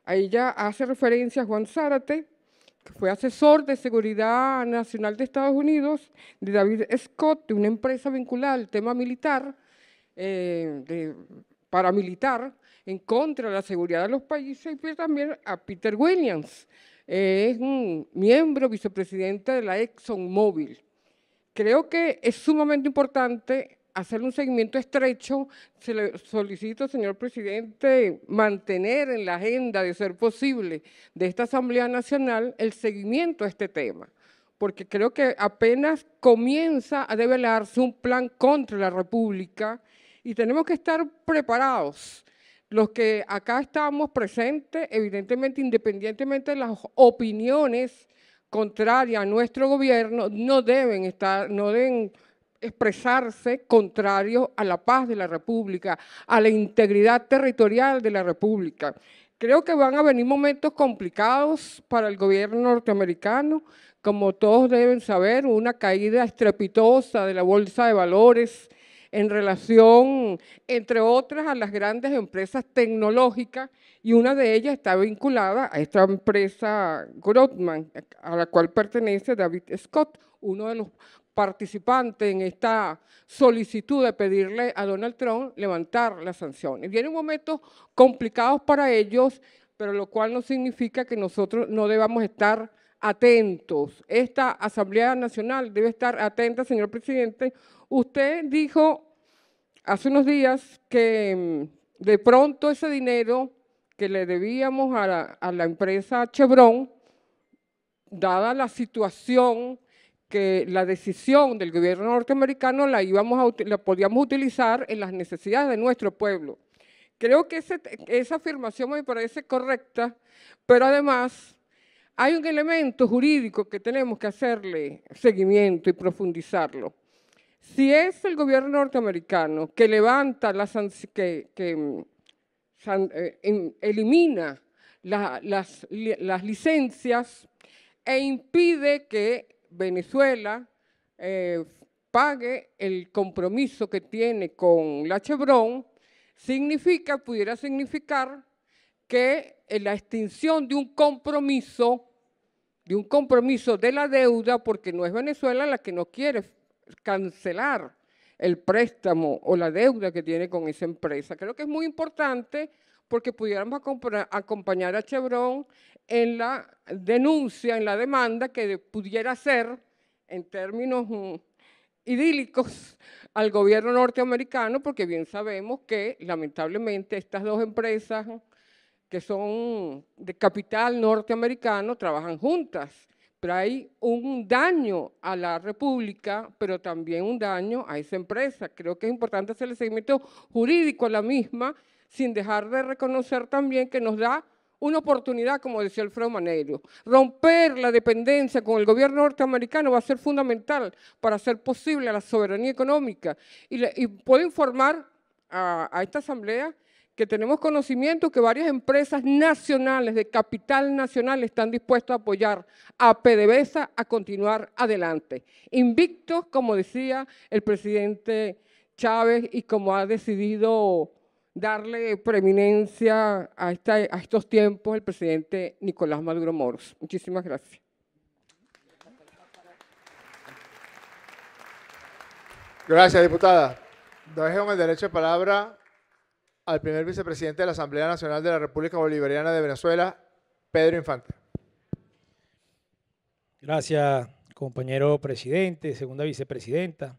A ella hace referencia a Juan Zárate, que fue asesor de Seguridad Nacional de Estados Unidos, de David Scott, de una empresa vinculada al tema militar, paramilitar, en contra de la seguridad de los países, y también a Peter Williams, es un miembro vicepresidente de la ExxonMobil. Creo que es sumamente importante hacer un seguimiento estrecho. Se le solicito, señor presidente, mantener en la agenda, de ser posible, de esta Asamblea Nacional el seguimiento a este tema, porque creo que apenas comienza a develarse un plan contra la República y tenemos que estar preparados. Los que acá estamos presentes, evidentemente, independientemente de las opiniones contrarias a nuestro gobierno, no deben expresarse contrarios a la paz de la República, a la integridad territorial de la República. Creo que van a venir momentos complicados para el gobierno norteamericano, como todos deben saber, una caída estrepitosa de la bolsa de valores en relación, entre otras, a las grandes empresas tecnológicas, y una de ellas está vinculada a esta empresa Grothman, a la cual pertenece David Scott, uno de los participantes en esta solicitud de pedirle a Donald Trump levantar las sanciones. Vienen momentos complicados para ellos, pero lo cual no significa que nosotros no debamos estar atentos. Esta Asamblea Nacional debe estar atenta, señor presidente. Usted dijo hace unos días que de pronto ese dinero que le debíamos a la empresa Chevron, dada la situación que la decisión del gobierno norteamericano la podíamos utilizar en las necesidades de nuestro pueblo. Creo que esa afirmación me parece correcta, pero además hay un elemento jurídico que tenemos que hacerle seguimiento y profundizarlo. Si es el gobierno norteamericano que levanta elimina las licencias e impide que Venezuela pague el compromiso que tiene con la Chevron, pudiera significar que la extinción de un compromiso de la deuda, porque no es Venezuela la que no quiere cancelar el préstamo o la deuda que tiene con esa empresa. Creo que es muy importante porque pudiéramos acompañar a Chevron en la denuncia, en la demanda que pudiera hacer en términos idílicos al gobierno norteamericano, porque bien sabemos que lamentablemente estas dos empresas que son de capital norteamericano trabajan juntas, pero hay un daño a la República, pero también un daño a esa empresa. Creo que es importante hacerle seguimiento jurídico a la misma, sin dejar de reconocer también que nos da una oportunidad, como decía Alfredo Maneiro. Romper la dependencia con el gobierno norteamericano va a ser fundamental para hacer posible la soberanía económica. Y puedo informar a esta asamblea que tenemos conocimiento que varias empresas nacionales, de capital nacional, están dispuestas a apoyar a PDVSA a continuar adelante. Invictos, como decía el presidente Chávez, y como ha decidido darle preeminencia a estos tiempos el presidente Nicolás Maduro Moros. Muchísimas gracias. Gracias, diputada. Dejo el derecho de palabra al primer vicepresidente de la Asamblea Nacional de la República Bolivariana de Venezuela, Pedro Infante. Gracias, compañero presidente, segunda vicepresidenta,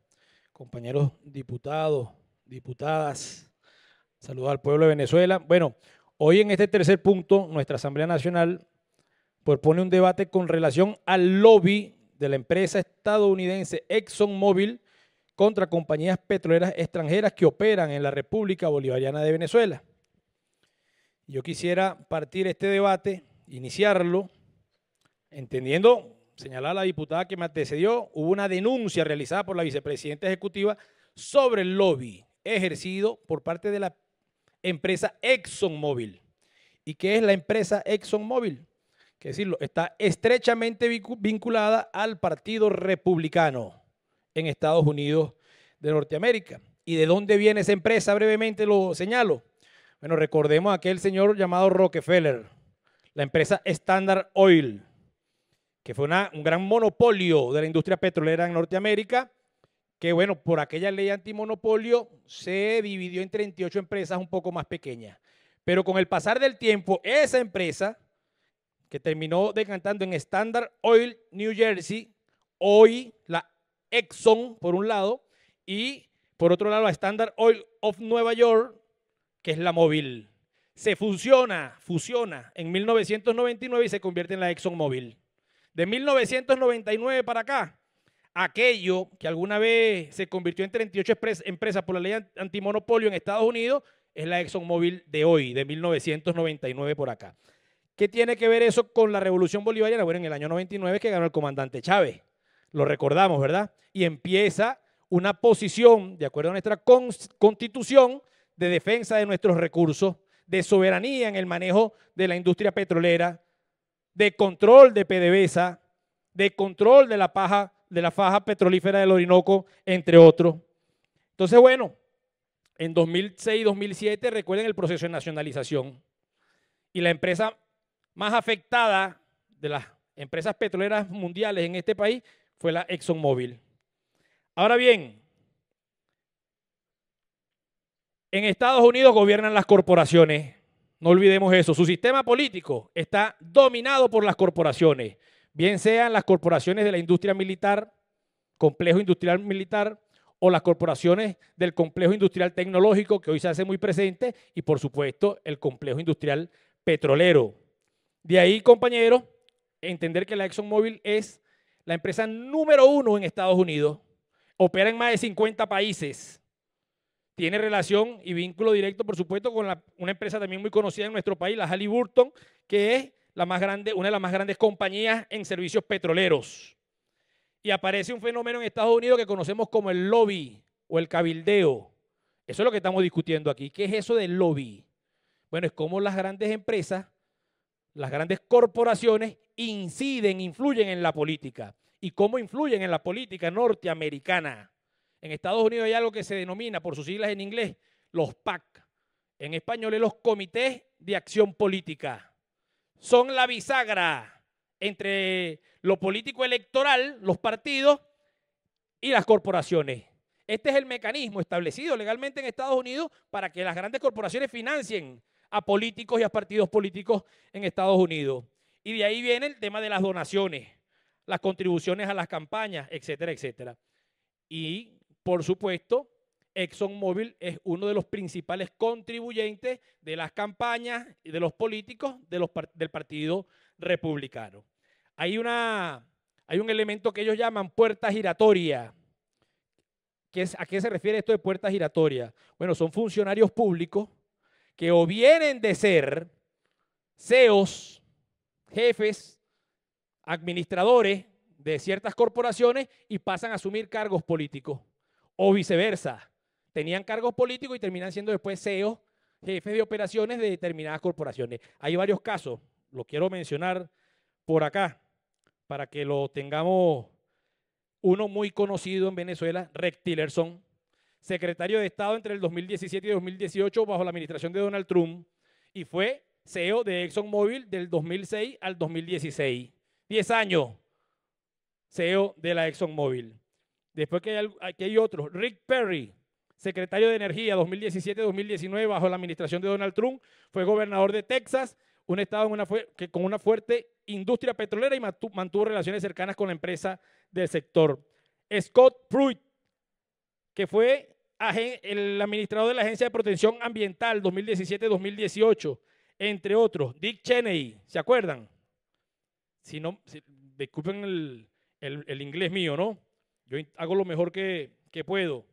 compañeros diputados, diputadas. Saludos al pueblo de Venezuela. Bueno, hoy en este tercer punto, nuestra Asamblea Nacional propone un debate con relación al lobby de la empresa estadounidense ExxonMobil contra compañías petroleras extranjeras que operan en la República Bolivariana de Venezuela. Yo quisiera partir este debate, iniciarlo, entendiendo, señalar a la diputada que me antecedió, hubo una denuncia realizada por la vicepresidenta ejecutiva sobre el lobby ejercido por parte de la empresa ExxonMobil. ¿Y qué es la empresa ExxonMobil? Que decirlo, está estrechamente vinculada al Partido Republicano en Estados Unidos de Norteamérica. ¿Y de dónde viene esa empresa? Brevemente lo señalo. Bueno, recordemos a aquel señor llamado Rockefeller, la empresa Standard Oil, que fue un gran monopolio de la industria petrolera en Norteamérica, que bueno, por aquella ley antimonopolio se dividió en 38 empresas un poco más pequeñas. Pero con el pasar del tiempo, esa empresa, que terminó decantando en Standard Oil New Jersey, hoy la Exxon por un lado, y por otro lado la Standard Oil of Nueva York, que es la Mobil. Se fusiona en 1999 y se convierte en la ExxonMobil. De 1999 para acá, aquello que alguna vez se convirtió en 38 empresas por la ley antimonopolio en Estados Unidos, es la ExxonMobil de hoy, de 1999 por acá. ¿Qué tiene que ver eso con la Revolución Bolivariana? Bueno, en el año 99 que ganó el comandante Chávez. Lo recordamos, ¿verdad? Y empieza una posición, de acuerdo a nuestra constitución, de defensa de nuestros recursos, de soberanía en el manejo de la industria petrolera, de control de PDVSA, de control de la faja petrolífera del Orinoco, entre otros. Entonces, bueno, en 2006-2007, recuerden el proceso de nacionalización. Y la empresa más afectada de las empresas petroleras mundiales en este país fue la ExxonMobil. Ahora bien, en Estados Unidos gobiernan las corporaciones, no olvidemos eso. Su sistema político está dominado por las corporaciones, bien sean las corporaciones de la industria militar, complejo industrial militar, o las corporaciones del complejo industrial tecnológico, que hoy se hace muy presente, y por supuesto el complejo industrial petrolero. De ahí, compañeros, entender que la ExxonMobil es la empresa número 1 en Estados Unidos, opera en más de 50 países, tiene relación y vínculo directo, por supuesto, con una empresa también muy conocida en nuestro país, la Halliburton, que es una de las más grandes compañías en servicios petroleros. Y aparece un fenómeno en Estados Unidos que conocemos como el lobby o el cabildeo. Eso es lo que estamos discutiendo aquí. ¿Qué es eso del lobby? Bueno, es como las grandes empresas, las grandes corporaciones influyen en la política. ¿Y cómo influyen en la política norteamericana? En Estados Unidos hay algo que se denomina, por sus siglas en inglés, los PAC. En español es los Comités de Acción Política. Son la bisagra entre lo político electoral, los partidos y las corporaciones. Este es el mecanismo establecido legalmente en Estados Unidos para que las grandes corporaciones financien a políticos y a partidos políticos en Estados Unidos. Y de ahí viene el tema de las donaciones, las contribuciones a las campañas, etcétera, etcétera. Y, por supuesto, ExxonMobil es uno de los principales contribuyentes de las campañas y de los políticos del Partido Republicano. Hay un elemento que ellos llaman puerta giratoria. ¿A qué se refiere esto de puerta giratoria? Bueno, son funcionarios públicos que o vienen de ser CEOs, jefes, administradores de ciertas corporaciones y pasan a asumir cargos políticos, o viceversa. Tenían cargos políticos y terminan siendo después CEOs, jefes de operaciones de determinadas corporaciones. Hay varios casos, lo quiero mencionar por acá, para que lo tengamos. Uno muy conocido en Venezuela, Rex Tillerson, secretario de Estado entre el 2017 y 2018 bajo la administración de Donald Trump, y fue CEO de ExxonMobil del 2006 al 2016. 10 años CEO de la ExxonMobil. Después que hay otros, Rick Perry, secretario de Energía 2017-2019 bajo la administración de Donald Trump, fue gobernador de Texas, un estado con una fuerte industria petrolera y mantuvo relaciones cercanas con la empresa del sector. Scott Pruitt, que fue el administrador de la Agencia de Protección Ambiental 2017-2018, entre otros. Dick Cheney, ¿se acuerdan? Disculpen el inglés mío, ¿no? Yo hago lo mejor que puedo.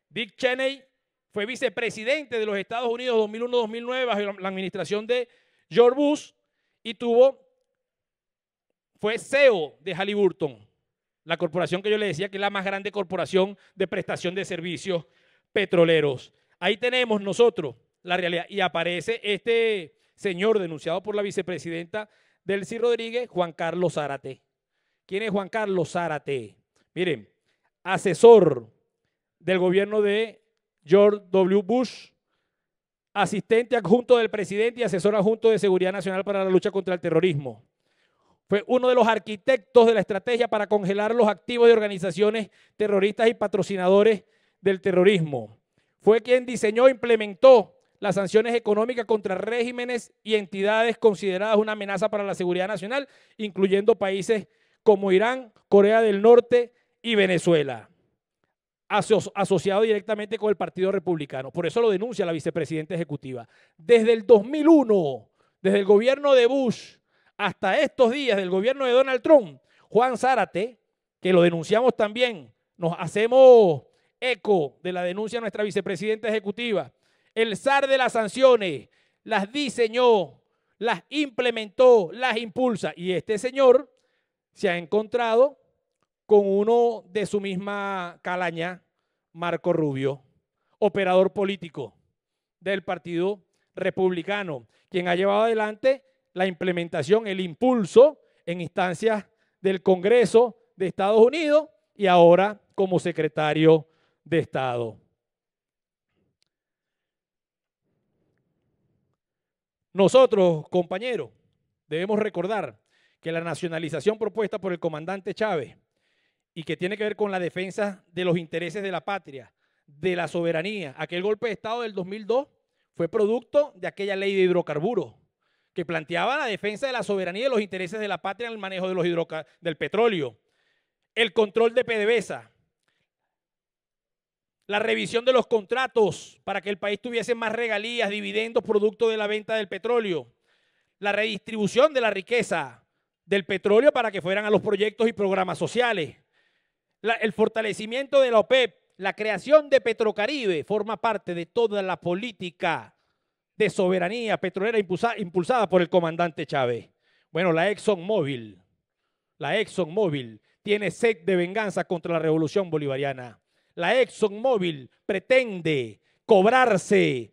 Dick Cheney fue vicepresidente de los Estados Unidos 2001-2009 bajo la administración de George Bush y fue CEO de Halliburton, la corporación que yo le decía que es la más grande corporación de prestación de servicios petroleros. Ahí tenemos nosotros la realidad y aparece este señor denunciado por la vicepresidenta Delcy Rodríguez, Juan Carlos Zárate. ¿Quién es Juan Carlos Zárate? Miren, asesor del gobierno de George W. Bush, asistente adjunto del presidente y asesor adjunto de Seguridad Nacional para la lucha contra el terrorismo. Fue uno de los arquitectos de la estrategia para congelar los activos de organizaciones terroristas y patrocinadores del terrorismo. Fue quien diseñó e implementó las sanciones económicas contra regímenes y entidades consideradas una amenaza para la seguridad nacional, incluyendo países como Irán, Corea del Norte y Venezuela, asociado directamente con el Partido Republicano. Por eso lo denuncia la vicepresidenta ejecutiva. Desde el 2001, desde el gobierno de Bush hasta estos días del gobierno de Donald Trump, Juan Zárate, que lo denunciamos también, nos hacemos eco de la denuncia de nuestra vicepresidenta ejecutiva, el zar de las sanciones, las diseñó, las implementó, las impulsa. Y este señor se ha encontrado con uno de su misma calaña, Marco Rubio, operador político del Partido Republicano, quien ha llevado adelante la implementación, el impulso en instancias del Congreso de Estados Unidos y ahora como secretario de Estado. Nosotros, compañeros, debemos recordar que la nacionalización propuesta por el comandante Chávez y que tiene que ver con la defensa de los intereses de la patria, de la soberanía, aquel golpe de Estado del 2002 fue producto de aquella ley de hidrocarburos que planteaba la defensa de la soberanía y de los intereses de la patria en el manejo de del petróleo, el control de PDVSA, la revisión de los contratos para que el país tuviese más regalías, dividendos, producto de la venta del petróleo, la redistribución de la riqueza del petróleo para que fueran a los proyectos y programas sociales. El fortalecimiento de la OPEP, la creación de Petrocaribe forma parte de toda la política de soberanía petrolera impulsada por el comandante Chávez. Bueno, la ExxonMobil tiene sed de venganza contra la revolución bolivariana. La ExxonMobil pretende cobrarse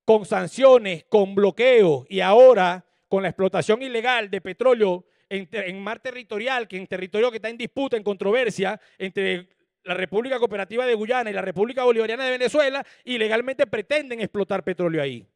con sanciones, con bloqueos y ahora con la explotación ilegal de petróleo en mar territorial, en territorio que está en disputa, en controversia entre la República Cooperativa de Guyana y la República Bolivariana de Venezuela, ilegalmente pretenden explotar petróleo ahí.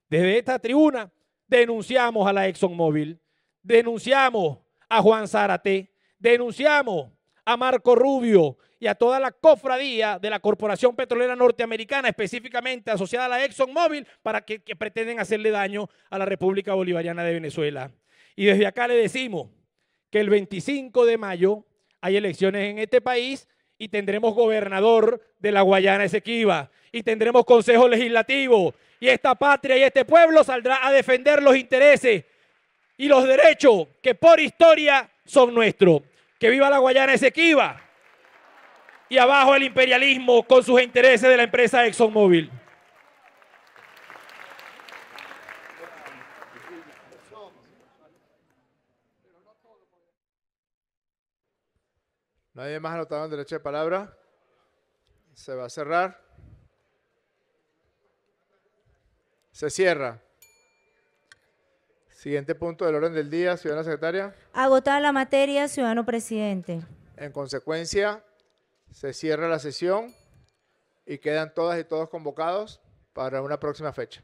Desde esta tribuna denunciamos a la ExxonMobil, denunciamos a Juan Zárate, denunciamos a Marco Rubio y a toda la cofradía de la Corporación Petrolera Norteamericana, específicamente asociada a la ExxonMobil, para que pretenden hacerle daño a la República Bolivariana de Venezuela. Y desde acá le decimos que el 25 de mayo hay elecciones en este país y tendremos gobernador de la Guayana Esequiba y tendremos consejo legislativo y esta patria y este pueblo saldrá a defender los intereses y los derechos que por historia son nuestros. ¡Que viva la Guayana Esequiba! Y abajo el imperialismo con sus intereses de la empresa ExxonMobil. Nadie más anotado en derecho de palabra. Se va a cerrar. Se cierra. Siguiente punto del orden del día, ciudadana secretaria. Agotada la materia, ciudadano presidente. En consecuencia, se cierra la sesión y quedan todas y todos convocados para una próxima fecha.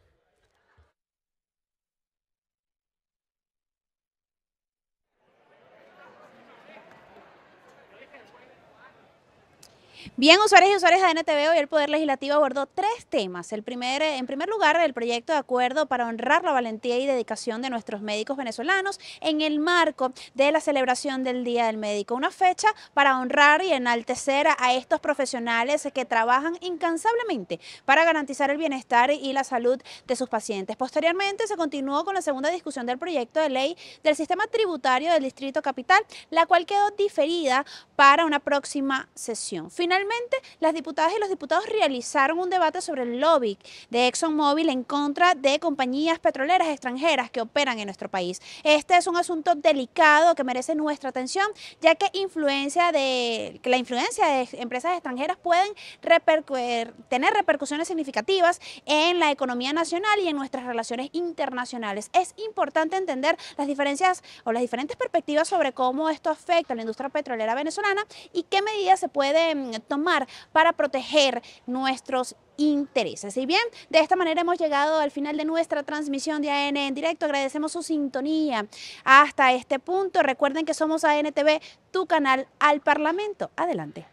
Bien, usuarios y usuarias de NTV, hoy el Poder Legislativo abordó 3 temas. En primer lugar, el proyecto de acuerdo para honrar la valentía y dedicación de nuestros médicos venezolanos en el marco de la celebración del Día del Médico. Una fecha para honrar y enaltecer a estos profesionales que trabajan incansablemente para garantizar el bienestar y la salud de sus pacientes. Posteriormente, se continuó con la segunda discusión del proyecto de ley del sistema tributario del Distrito Capital, la cual quedó diferida para una próxima sesión. Finalmente, las diputadas y los diputados realizaron un debate sobre el lobby de ExxonMobil en contra de compañías petroleras extranjeras que operan en nuestro país. Este es un asunto delicado que merece nuestra atención, ya que la influencia de empresas extranjeras pueden tener repercusiones significativas en la economía nacional y en nuestras relaciones internacionales. Es importante entender las diferencias o las diferentes perspectivas sobre cómo esto afecta a la industria petrolera venezolana y qué medidas se pueden tomar para proteger nuestros intereses. Y bien, de esta manera hemos llegado al final de nuestra transmisión de AN en directo. Agradecemos su sintonía hasta este punto. Recuerden que somos ANTV, tu canal al Parlamento. Adelante.